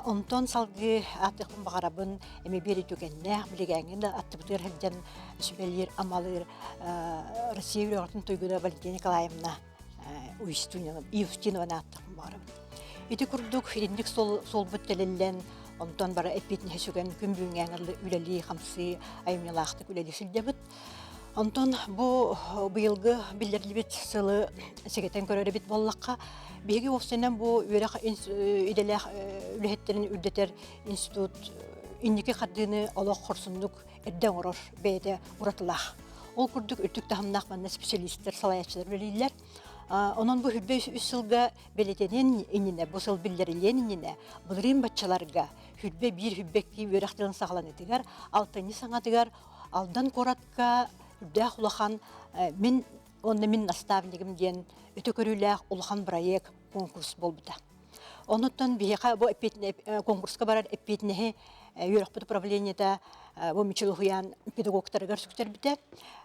Онтон салгы аттыкын багарабын эме бери түгенне билегәнгә дә аттыбытыр хәҗән сүбелер амалыр Россия ротын туйгыда Валентина Николаевна Юстинова аттыкын барып. Ити күрдүк хириндик сол бүттелелен онтон бара эпитне сөгән күмбүнгәңгәрле үләли хамсы аймялахты үләли силдебит. Онтон бу быелгы билдерилбит сылы сегетен көрөрө бит боллакка биги офсенен бу үрәк иделәх үләһеттерин үрдәтер институт инники хаддыны алак хорсундук эддән орор бәйдә уратылах. Ол күрдүк үтүк тахымнак манна специалисттер салаячылар белиләр. Онон бу хүлбе 3 елга белетенен инне бу сыл билдерилен инне булрын батчаларга хүлбе бир хүлбекки үрәхтен сагланы дигәр алтыны саңа дигәр алдан коратка дәх улахан мин наставнигим дигән өтө көрүләх улахан проект конкурс болбута. Онуттан бияка бу конкурска барар эпитне юракпыт управлениеда бу мичилхуян педагогтарга сүктер бите.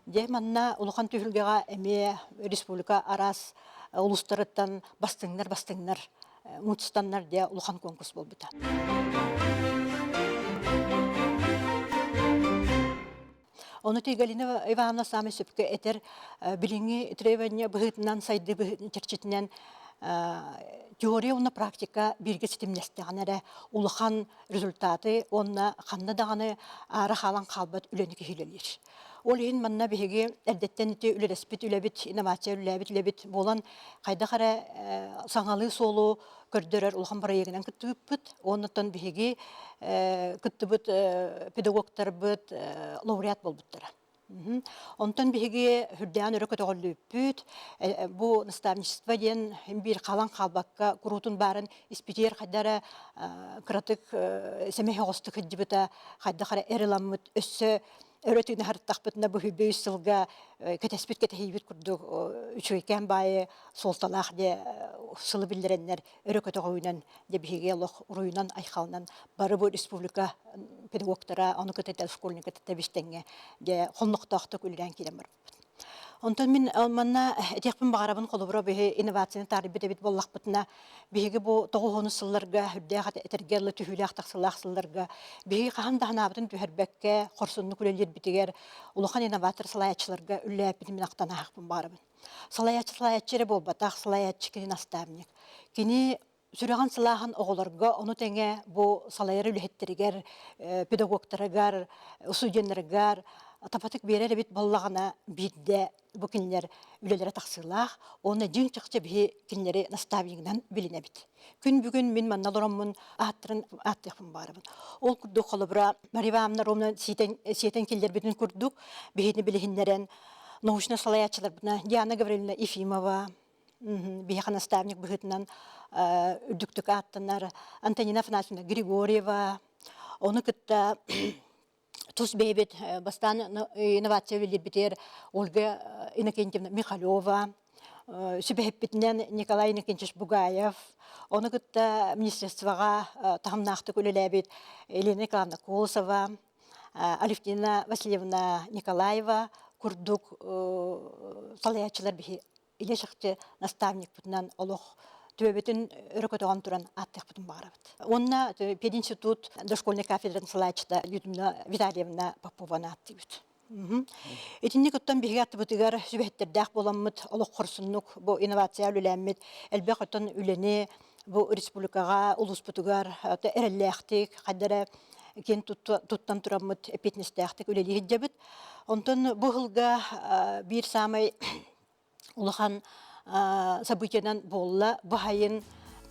Де манна улахан түһүлгәгә эме республика арас улустарыттан бастыңнар мутстаннар де улахан конкурс болбута. Оны Галина Ивановна сами сөпкө этер билинги требования быгытынан сайды черчетинен теория уна практика бирге ситимнестегенере улахан результаты онна ханна даганы ара халан калбат үлөнүк хилелер. Ол ен манна беге эрдеттен ите үлереспит үлебит инновация үлебит болан кайда кара саңалы солу көрдөрөр улахан проектинен кыттыбыт оннан беге кыттыбыт педагогтар быт лауреат болбуттар. Онтон беге хүрдән өрөкө тоголлүппүт бу наставничество ден бир калан калбакка курутун барын испитер кадара кратык семеге гостык дибета кайда кара эреламмыт өссө өрөтүнө хартакпытына бу хүбөй сылга кетеспит кетейбит курдук үчөйкен бай солталах де сылы билдереннер өрөкө тогуйнан де биге лох уруйнан айхалнан бары бу республика педагогтара аны кететел школьника тетебиштенге де холноктактык үлгән килем бар. Онтон мин манна этекпин багарабын колобро бе инновацияны тарбит бит боллакпытына биге бу тогоны сылларга хүрдәгә этергәле түһүләк таксылак сылларга биге каһан дахнабытын түһәрбәккә хорсунны күлелер битегәр улахан инноватор салаячыларга үлләп бит мин актана хакпын барабын. Салаяччыра болбатак салаяччы кини наставник. Кини сүрәгән сылахан оголарга оны тәңгә бу салайры үлһеттерегәр педагогтарыгар студентларгар Атапатык берер бит боллагана бидде бу кинлер үлелере таксылах, оны жин чыкчы би кинлери наставнигинен билине бит. Күн бүгүн мен манналоромун аттыгым барыбын. Ол курдук холобра Мария Ивановна Ромна сиетен кинлер битин курдук, бихини билихиннерен научно салаячылар бина Диана Гавриловна Ефимова, Бияха наставник быһытынан үрдүктүк аттанар Антонина Афанасьевна Григорьева. Оны кытта тус бейбит бастан инновация билбитер Ольга Иннокентьевна Михалева. Сүбэхиппитинен Николай Иннокентьевич Бугаев. Оны кытта министерствоға тахамнақты көлеләбит Елена Николаевна Колосова, Алевтина Васильевна Николаева, курдук салаячылар бихи иле шахте наставник бутынан олох төбетин өрөкөтөгөн туран аттык бутун барабыт. Онна пединститут дошкольный кафедраны салаячта Людмила Витальевна Попована аттыбыт. Этинник оттан биһиге аттыбытыгар сүбэхеттердэх боламмыт олох хорсуннук бу инновация үлелэммит элбэх оттан үлени бу республикага улуспутугар эреллээхтик хаддара кен туттан тураммыт эпетнестээхтик үлелиһи дебит. Онтон бу хылга бир самай улахан событиядан болла бахайын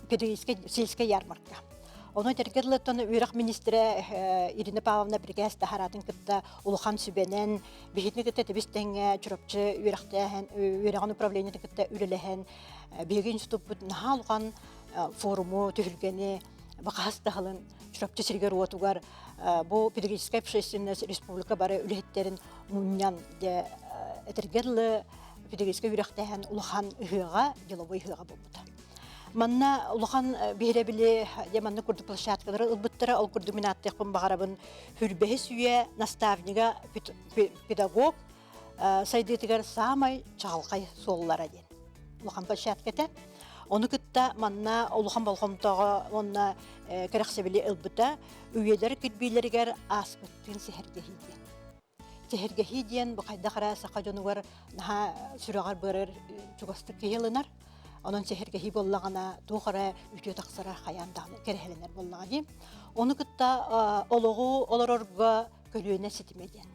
педагогическая сельская ярмарка. Оны тергерлеттен үйрак министре Ирина Павловна Бригеста харатын кытта улахан сүбенен бихитни кытта тебистенге чурапчы үйраган управление кытта үлелehen бигин ступут нахалган форуму түһүлгени бакастахалын чурапчы сиргер отугар бу педагогическая общественность республика бары үлеттерин муннян де этергерле педагогическая үйрактахан улахан ыгыга деловой ыгыга болбута. Манна улахан биребиле яманны курдук площадкалары ылбыттара ол курдук минаттык багарабын хүрбеһи сүйе наставнига педагог сайдытыгар самай чалкай соллара ден. Улахан площадката оны кытта манна улахан болгомтого онна керексебили ылбыта үйелер кирбилергер аспыттын сехергехиди. Сехергехидиен бу кайда кара сакажонугар наха сүрөгөр бырыр чугастык кыйылынар. Onun sehergehi bollagana tuğara ütü taksara hayandağını kerhelenler bollagani. Onu kıtta oloğu olororga kölüğüne sitimeden.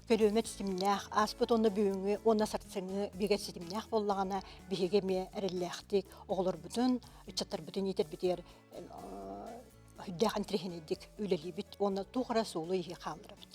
Kölüğüne sitimnäh, aspıt onu büyüğünü, ona sartsını biget sitimnäh bollagana bihege me erellektik, oğulur bütün, çatır bütün yeter biter hüddäğen trehinedik, üleli bit, ona tuğara soğulu iyi kaldırı bit.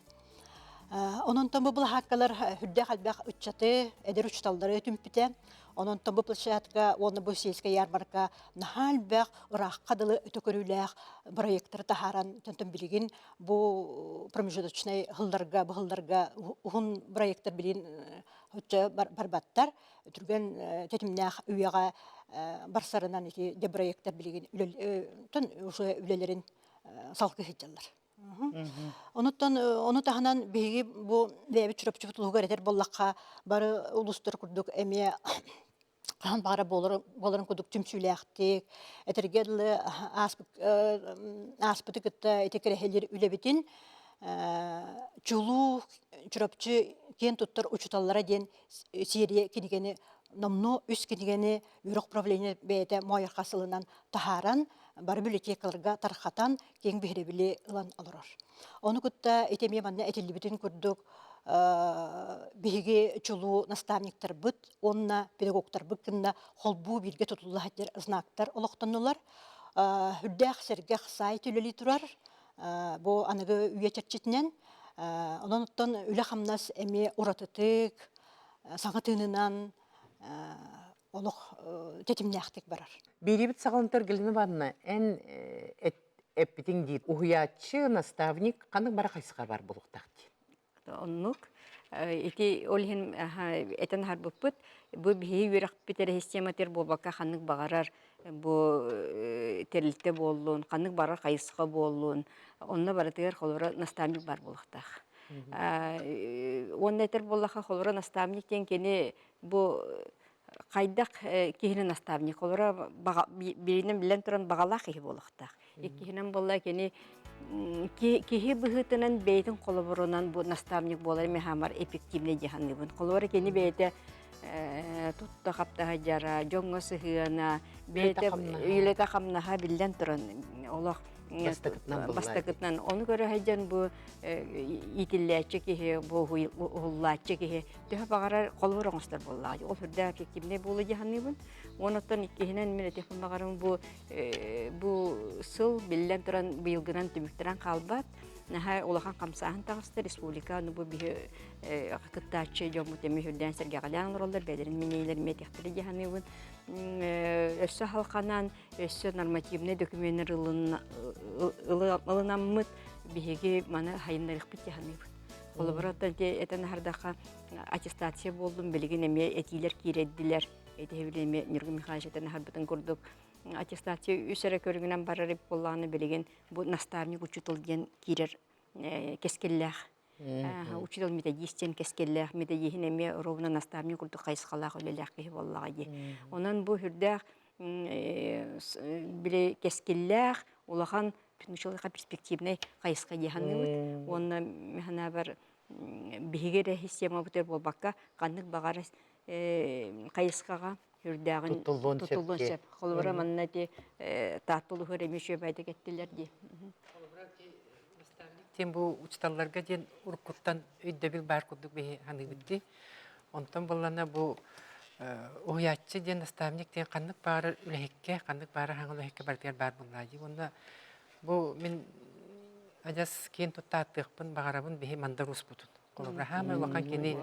Onun tamı bu hakkalar hüddäğ albaq ütçatı, eder uçtalları tümpite. Onun tabu plощадка, onu bu sельская ярмарка нахалбах рахкадылы өтөкөрүләх проекттер тахаран төнтөн билигин бу промежуточный хылдарга быгылдарга ун проекттер билин хөтчө барбаттар түргөн тетимнах үйага барсарынан эти де проекттер билигин төн уже үлелерин салкы хиттелер. Onu tahanan bihi bu devi çırpçı tutuluğu eter bollakka bari ulustur kurduk emiye kan bara boların kurduk tümsüylektik etergedli aspıtı kıtta etekere helir ülebitin çulu çırpçı ken tuttar uçutallara den Siriye kinigeni namno üst kinigeni yürek problemi beyde muayakasılından taharan бар библиотекаларга тархатан кең бихребили ылан алырар. Оны кутта этемие манна этилибитин курдук биһиги чулу наставниктар быт, онна педагогтар быккында холбу бирге тутулла хаттер знактар олоқтанылар. Хүддәх сергех сайт үлели турар. Бу аныгы үйе чатчитнен. Ононуттан үле хамнас эми уратытык, саңатынынан олох тетимнәхтик барар. Беребит сағалынтар гіліні барына, ән әппетің дейд, ұхиятчы наставник қаның бара қайсыға бар болуқтақты? Оннук. Эти олхин этен харбыппыт, бу бихи үйрәк битер систематер болбаққа қаның бағарар, бу терілтте болуын, қаның барар қайсыға болуын, онына баратығар қолыра наставник бар болуқтақ. Онына етер болуққа қолыра наставник тен кені бу Кайдак кихинен наставник олора биринен билен туран багалак кихи болуктак. Кихинен болла кени кихи быгытынан бейтин колоборунан бу наставник болар мехамар эффективный диханыбын. Колобор кени бейте тутта каптага жара, жоңго сыгына, бейте үйлете камнаха билен туран олох бастакытнан onu көрө хайжан бу итилләче кихи бу хуллаче кихи төһө багарар колбороңстар болла. Ол хүрдә кимне болу җаһанныбын. Онотан иккеһинен менә телефон багарым бу сыл биллән торан быелгынан түмүктәрән калбат. наха улахан камсахан тагысты республика ну бу бие кыттачы жому теми хүрден Сергей Галян роллар бедерин минейлер метехтери жаһаныбын өссө халканан өссө нормативный документтер ылынаммыт биһиги мана хайыннарык бит жаһаныбын. Колобораттан этен хардаха аттестация болдум билген эме этилер киреддилер. Эдебилеме Нургул Михайлович этен харбытын курдук. Аттестация үсере көргүнөн барарып болланы билген бу наставник учутулген кирер кескеллях. Учутул методистен кескеллях методихин эме ровно наставник курдук кайсыкалак өлелях ки боллага ди. Онан бу хүрдә биле кескеллях улахан пинчылыга перспективный кайсыка диханны. Онна механа бар бигере система бутер болбакка каннык багары кайсыкага хүрдәгин тутулган сеп. Холбара маннати татулы хөремеше байда кеттилер ди. Тем бу учталларга ден уркуттан өйдөбил бар кудук бе ханы битти. Онтан боллана бу оятчы ден наставник ден каннык бары үлехекке, каннык бары хаңыл үлехекке бартыгар бар буллаҗы. Онда бу мен ажас кен туттаттыкпын багарабын бе мандарус бутун. Колобрахама лакан кени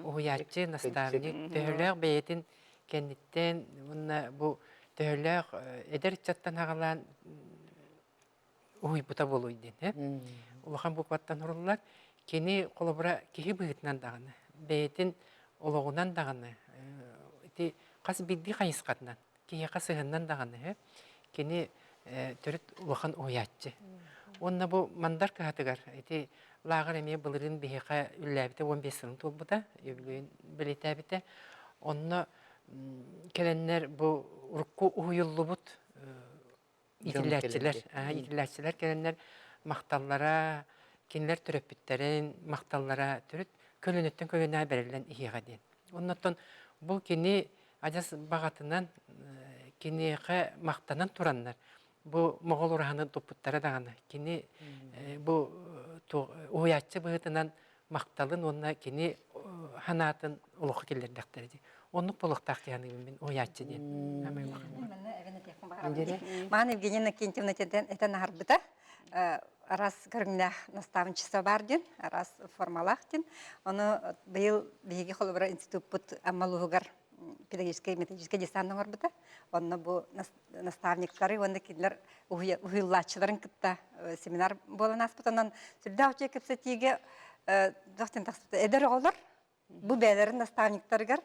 оятчы наставник төһөлөк бейтин кенниттен онна бу төһөлөк эдер чаттан хагалан ой бута болуйден, улахан бу кваттан уруллар кени колобра кихи быгытнан даганы, бейтин ологунан даганы, ити кас бидди кайыскатнан, кихи касыгыннан даганы, кени төрөт улахан оятчы. Онна бу мандар кахатыгар, ити лагыр эме былырын бихиқа үлләбите 15 сылын толбута, өбілуін білетәбите. Онна келеннер бу урукку уйуллу бут итилләрчілер келенер мақталлара, кенлер түрөппіттерін мақталлара түріт көлінеттен көліне берілен ихиға ден. Оннаттан бұл кені ажас бағатынан кенеға мақтанан тураннар. Бу моғол ураханы топуттары дағаны. Кені бу оятчы бұғытынан мақталын, онна кені ханатын олықы келдер дақтары. Оннық болықтақ яны мен оятчы ден. Маған Евгения Кентьевна этен арбыта. Арас көргінләх наставничество бар ден, арас формалақ ден. Оны бейіл бейге қолыбыра институт бұд аммалуғығар педагогический методический десанның арбыта. Оны бұл наставниктары, оны кеділер ұйыллатшыларын кітті семинар болан аспыт. Онан сүрді аучы кепсе тиге доқтен тақсыпты әдір олар. Бұл бәлерін наставниктарығар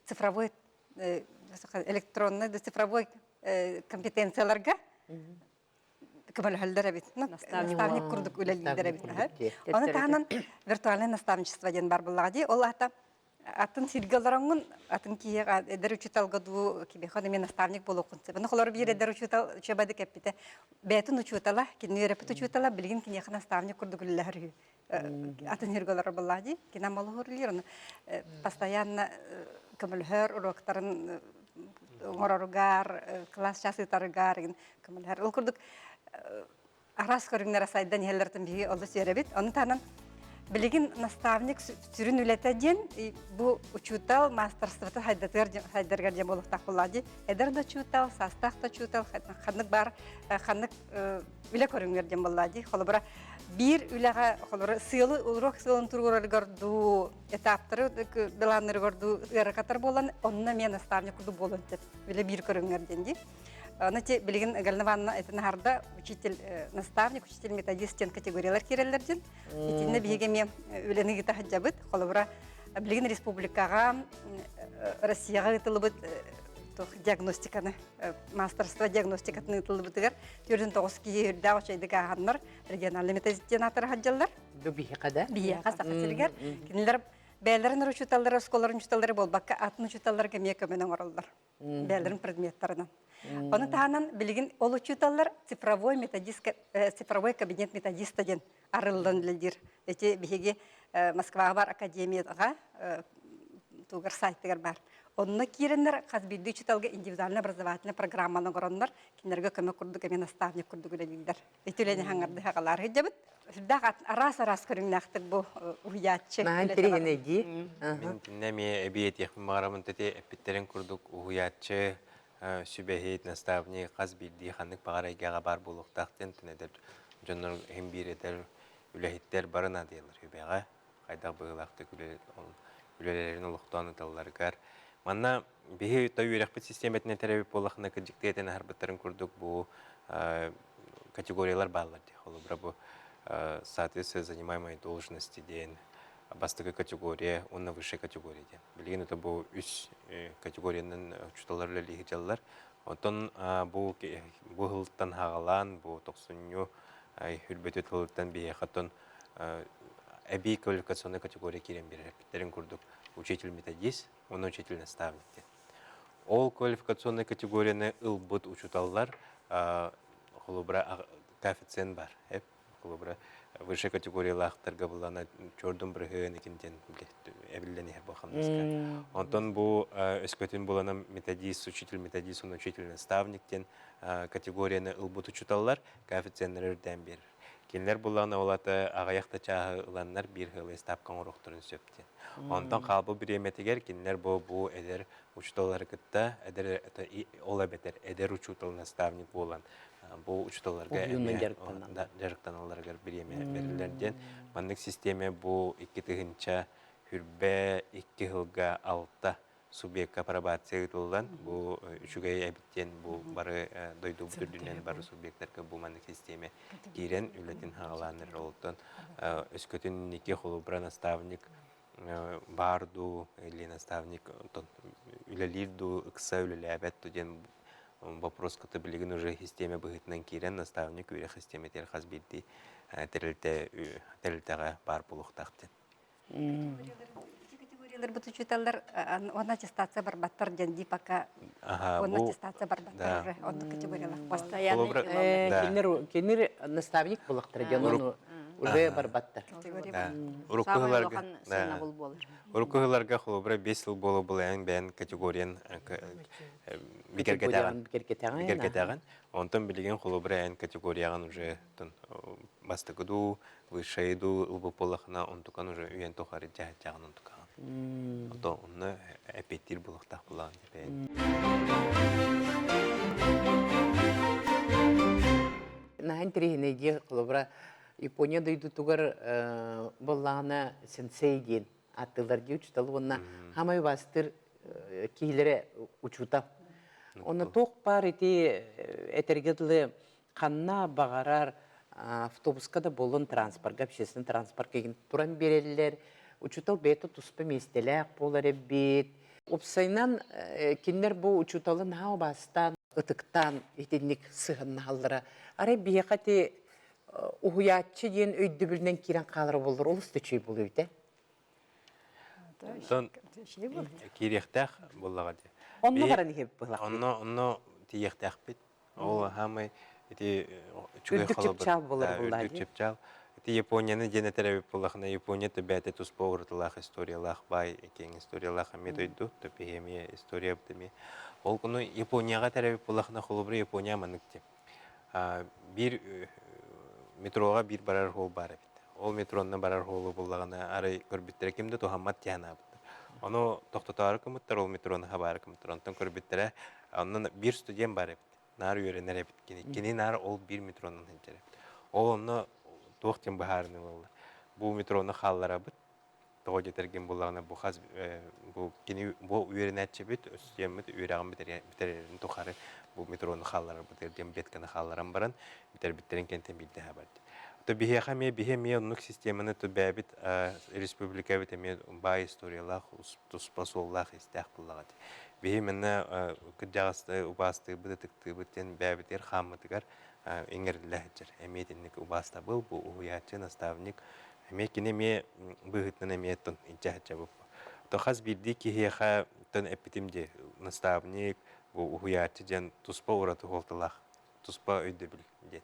цифровой, электронный, цифровой компетенцияларға көмөл хәлдер бит. Наставник курдук үлелидер бит. Оны тағынан виртуальный наставничество ден бар буллага ди. Ол атын сиргалараңын, атын кие эдер учуталга ду кибехан мен наставник болу кунсы. Буны холор бир эдер учутал чебады кепите. Бетин учутала, кине репет учутала, билген кине наставник курдук үлелер. Атын сиргалар буллага ди. Кина малыгырлар. Постоянно көмөлхөр уроктарын ngororugar, kelas chasi tarugar, kemudian ulkurduk aras körüngler asaydan yerlerden biri oldu söylebit. Onun tanan bilgin nastavnik sürün ületedin bu uçutal masterstvatı haydargar jamoluk takuladı. Eder da uçutal, sastak da uçutal, xanık bar, xanık üle körüngler jamoladı. Kolubra bir ülega kolubra sıyılı urok sıyılın turgurar gördü etapları belanları gördü yarakatar bolan onunla men nastavnik kurdu bolan üle bir körüngler dendi. Нати билген галнаванна это нахарда учитель наставник учитель методистен категориялар киреллерден итинне бигеме үленеге тахаджабыт холобра билген республикага Россияга тылыбыт диагностиканы мастерство диагностиканы тылыбытыгар 49 кийердә очайдыга ханнар региональный методистен атыр хаджаллар Бихикада бия хасакатыргар кинлер бәләрен ручуталлар школаларын чуталлары болбакка атын чуталлар кемия көменен ораллар бәләрен предметларынан. Onun tahanan bilgin oluçutallar цифровой кабинет методиста ден арылдан лидер. Эти бихиги Москва бар академияга тугар сайттар бар. Онны киреннер казбидди чуталга индивидуальный образовательный программаны короннар кинерге көмөк курдук мен наставник курдук лидер. Этилени хаңарды хагалар хеджебит. Дагат арас көрүннактык бу уятчы. Ман теренеди. Мен неме эбиет яхмарамын тете эпиттерен курдук уятчы Sübehit, nastavnik, qaz bildi, xanık bağaraygağa бар болуқтақтен түнедер жоннор hem bir eter ülehitler barına diyorlar hübeğe. Kaydak bağlaktı ülelerin uluqtan ıtallargar. Manna bihi tabi yürek sistemetine terapip bolakına kıcıkta eten harbıtların kurduk bu категориялар баллар. Холобра bu соответствие занимаемой должности ден. Бастыгы категория, онна высшая категория ден. Билген это bu üst категорияның учуталары лиги жаллар. Онтон bu hılttan hağalan, bu 90-ню hülbetü hılttan bir хатон әбей квалификационный категория керен берер. Питтерин курдук учитель-методист, он учитель-наставник. Ол квалификационный категорияны ылбыт учуталлар, холубра коэффициент бар. Холубра высшая категория лахтарга булана чордун брыгын экинтен эбилленер бахамныска. Онтон бу өскөтүн булана методист, учитель-методист, он учитель-наставниктен категорияны ылбыт учуталлар, коэффициентлерден берер. Кинлер булана олаты агаяқта чағы ыланнар bir хылы стапкан орықтырын сөптен. Онтан қалбы бір еметігер кинлер бұл әдер учуталары кітті, ола бетер әдер учутал наставник болан. Бұл учуталарға жарықтан оларығар бір еме берілерден. Мандық системе бұл 2 тығынча хүрбе 2 хылға 6 субъектка апробация ытылдан, бұл үшігей әбіттен бұл бары дойду бүтірдінен бары субъекттарға бұл мандық системе кейрен үлетін хағаланыр олықтан. Өскөтін неке холубра наставник барду или наставник үлелерду ықса үлелі әбәт ден вопрос кыты білігін уже системе бұғытынан кейрен наставник үйрек системе терхаз білді тәрілтіға бар бұлықтақтен. Бут учиталар он аттестация барбаттар денди пока он аттестация барбаттар уже он категориялар постоянно Кенер наставник булактыр жану уже барбаттар. Урукугыларга холобра 5 жыл болу булайын бән категориян бигергетаган. Онтон билеген холобра эн категорияған уже бастыгыду, вышайду, ылбыполахына онтукан уже үйен тохары жағын онтукан. Ото онны әпеттер бұлықтақ бұлаған депейін. Нахын тірегінеге қолыбыра Япония дойду тугар болағына сенсей ден аттылар де учталы. Онна хамай бастыр кейлері учутап. Оны тоқ бар еті әтергеділі қанна бағарар автобусқа да болын транспорт, общественный транспорт кеген туран берелілер. Учутал беті тұспы местеләк болар әбет. Опсайнан кенлер бұл учуталы нау бастан, ұтықтан, етенік сығын алдыра. Арай бейқаты ұғыятчы ден өйді білінен керен қалыры болыр. Ол үсті чөй бұл өйді? Сон керектәқ болаға де. Онны ғара неге бұлақ? Онны тиектәқ бет. Ол хамай үрдік чепчал болыр бұлай. Үрдік чепчал. Японияны дене терапия болахына Япония төбәте туспа уртылах историялах бай экен историялах мет ойду төпеме история бдеме. Ол куну Японияга терапия болахына холобра Япония маныкте. Бир метрога бир барар хол бар бит. Ол метронна барар холу буллагана ары көрбүттер кимде тухаммат тяна бит. Аны токтотар кымыттар ол метроны хабар кымыттар. Онтон көрбүттер анын бир студент бар бит. Нар үйренер бит. Кини нар ол бир метронун хенчер. Ол аны тоқтен бахарны болды. Бұл метроны қаллара бұд. Тоғы жетерген болағына бұл қаз бұл үйерін әтші бүд, өстеміт үйерағын бітерерін тоқары бұл метроны қаллара бұд. Ерден беткіні қалларан баран, бітер-біттерін кенттен білді әбәрді. Бихе ме ұнық системаны бәбіт республика біт әме бай историялақ, тұспасоллақ істәқ бұлағады. Бихе мені күджағысты, ұбасты, бұдытықты бұттен бәбітер қамытығар эңерләһәҗер. Әмәтинник убаста был, бу уятчы наставник. Әмәкине ме быгытны әмәтен иҗаһәҗә бу. Тохаз бирди ки хеха тон эпитимде наставник, бу уятчы жан туспа ураты холтылах. Туспа өйдө бил.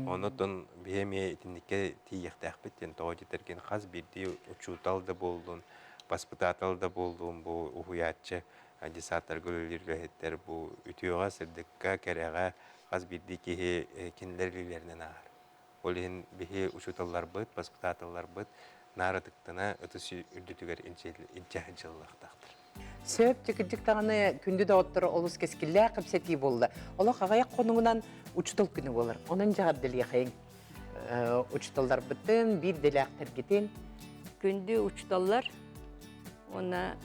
Онотон беме этинникке тиехтәх биттен тоҗи терген хаз бирди учутал да болдун, паспортал да болдун бу уятчы десаттар гөллергә бу үтүгә сирдиккә кәрәгә Аз бирди ки кинлерлеринен ағар. Олин бихи учуталлар быт, паспорталлар быт, наратыктана өтүсү үрдүтүгер инчахжиллактактыр. Сөп тикидик таганы күндү да оттыр олус кескилле кыпсети болду. Ола кагаяк конуңунан учутал күнү болор. Онун жагат делге хайын учталдар бытын, бир делактар кетен. Күнді учталлар, оны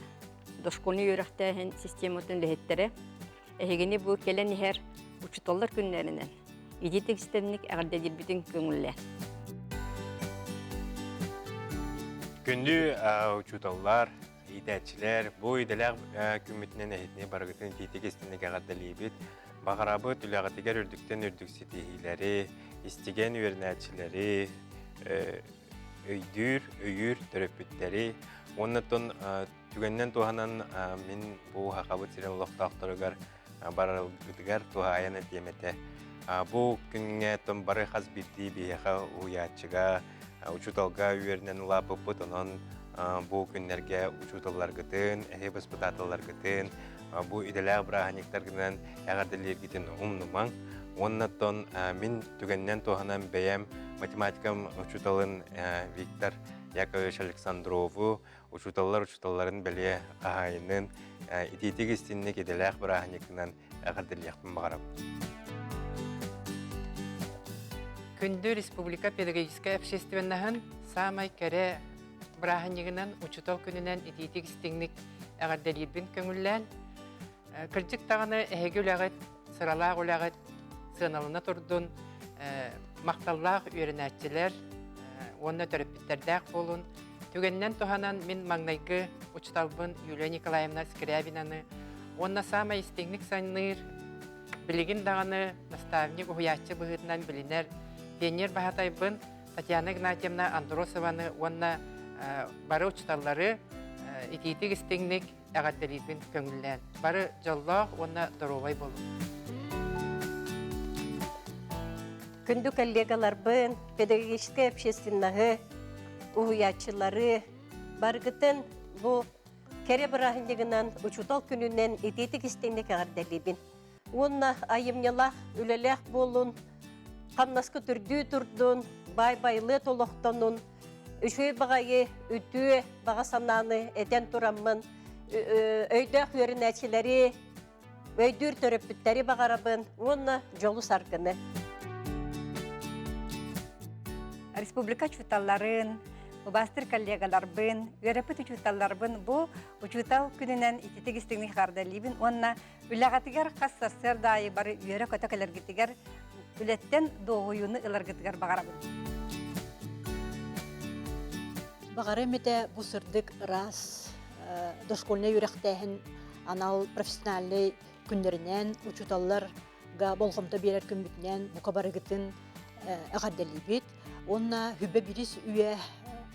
дошколны үйрәқтәһен систематын лехеттері. Әйгені бұл келен ихер учталлар күнлерінен. Иди текстенник әғірдәдер бүтін көңілі. Күнді учуталлар, идәтчілер, бұл иделәр күмітінен әйетіне барғытын тетекестінік әғаддалейбет, бағарабы түләғатығар үрдіктен үрдіксетігілері, істеген үйернәтчілері, өйір, төрөппіттері, оннаттон түгеннен туғанан мен бұл хақабыт сирен лоқтақтырығар барылғыдығар туға аян әтеметі. Бұл күнге тон бары қаз бітті бейеға ұятчыға, учуталга үйерінен лапы бұт, онын бұл күнлерге учуталар гытын, әйбіс бұтаталар гытын, бұл иделәғ бірағаниктар гынан әғарділер гетін ұмнымаң. Оннаттон мен түгеннен туғанан бәйем математикам учуталын Виктор Яковлевич Александрову, учуталларын бәле қағайынын итетік істіннік иделәғ бірағаниктынан әғарділердің бағарам. Күнді Республика педагогическая общественнахын самай кәрі бірағынегінен учутал күнінен итетік істіңнік әғарділербін көңіллән. Кірдік тағыны әйгі үләғыт, сыралақ үләғыт, сыналына тұрдың, мақталлақ үйренәтчілер, онына төріппіттердәқ болын. Түгеннен туғанан мен маңнайғы учталбын Юлия Николаевна Скрябинаны, онына самай істіңнік санныр, білігін дағаны наставник ұхуятчы бұғытынан білінер, пионер бағатайбын Татьяна Игнатьевна Андросованы, онына бары учталлары итетік істіңнік әғаддалейбін көңіллән. Бары жаллақ, онына дұровай болу. Күнді коллегаларбын, педагогическая общественнағы, ұғыятчылары, барғытын бұл кәрі бірағындығынан учутал күнінен итетік істеңдік ағардалейбін. Онна айымнелақ, үлелек болун, қамнаскы түрді тұрдun, бай-байлы толықтанун, үшөй бағайы үтті баға сананы әтен тұрамын, өйдәқ өрін әтшілері, өйдүр төрөппіттері бағарабын, онна жолу сарқыны. Республика чуталларын, Убастыр коллегаларбын, өрөпіт учуталларбын, бұл учутал күнінен итетік істігіне қардалейбін, онна үләғатығар қассасыр дайы бары үйері көті көлергітігер, үлеттен доғуыны ыларгытығар бағарабын. Бағары мәді бұл сырдық рас, дошколны үйрәқтәхін анал профессиональный күндерінен, учуталларға болғымта берер күнбітінен бұқа барығытын әғаддалейбет. Онна хүбі біріс үйе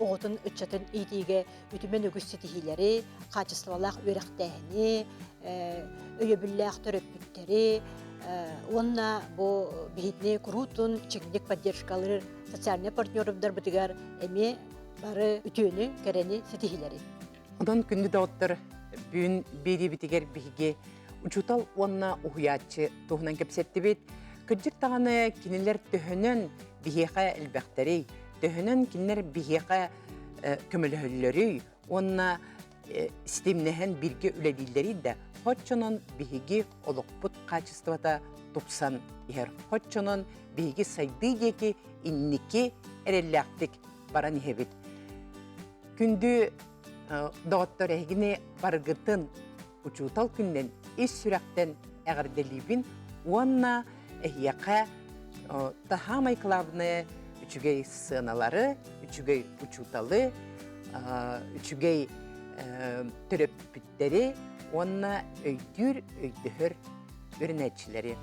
оғытын үтчатын итиге үтімен өгістетігілері, қачыстывалақ үйрәқтәхіні, өйе бүлләқ төрөппіттері, онна бұл бейітіне күрутын чегіндек поддержкалары социальный партнерымдар бұтығар әме бары үтіні кәрәні сетігілері. Одан күнді дауыттар бүгін бері бітігер бігі учутал онна ұхуятчы туғынан кепсетті бет. Күрдік тағаны кенелер түхінен бігеға әлбәқтері, түхінен кенелер бігеға көмілі онна системнәһен бірге үләділдері де хотчонын бігеге олықпұт қачыстывата тұпсан егер. Хотчонын бігеге сайды деке иннеке әрелләқтік баран ехебет. Күнді дауыттар әгіне барғытын учутал күннен ес сүрәқтен әғірделейбін, онна әйяқа тахамай клабны үчүгей сыналары, үчүгей учуталы, үчүгей төрөппүттері, онна өйдүр, өйдүхір өрінәтчілері.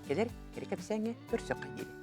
Келер, керек әпсәңе көрсөк қайдері.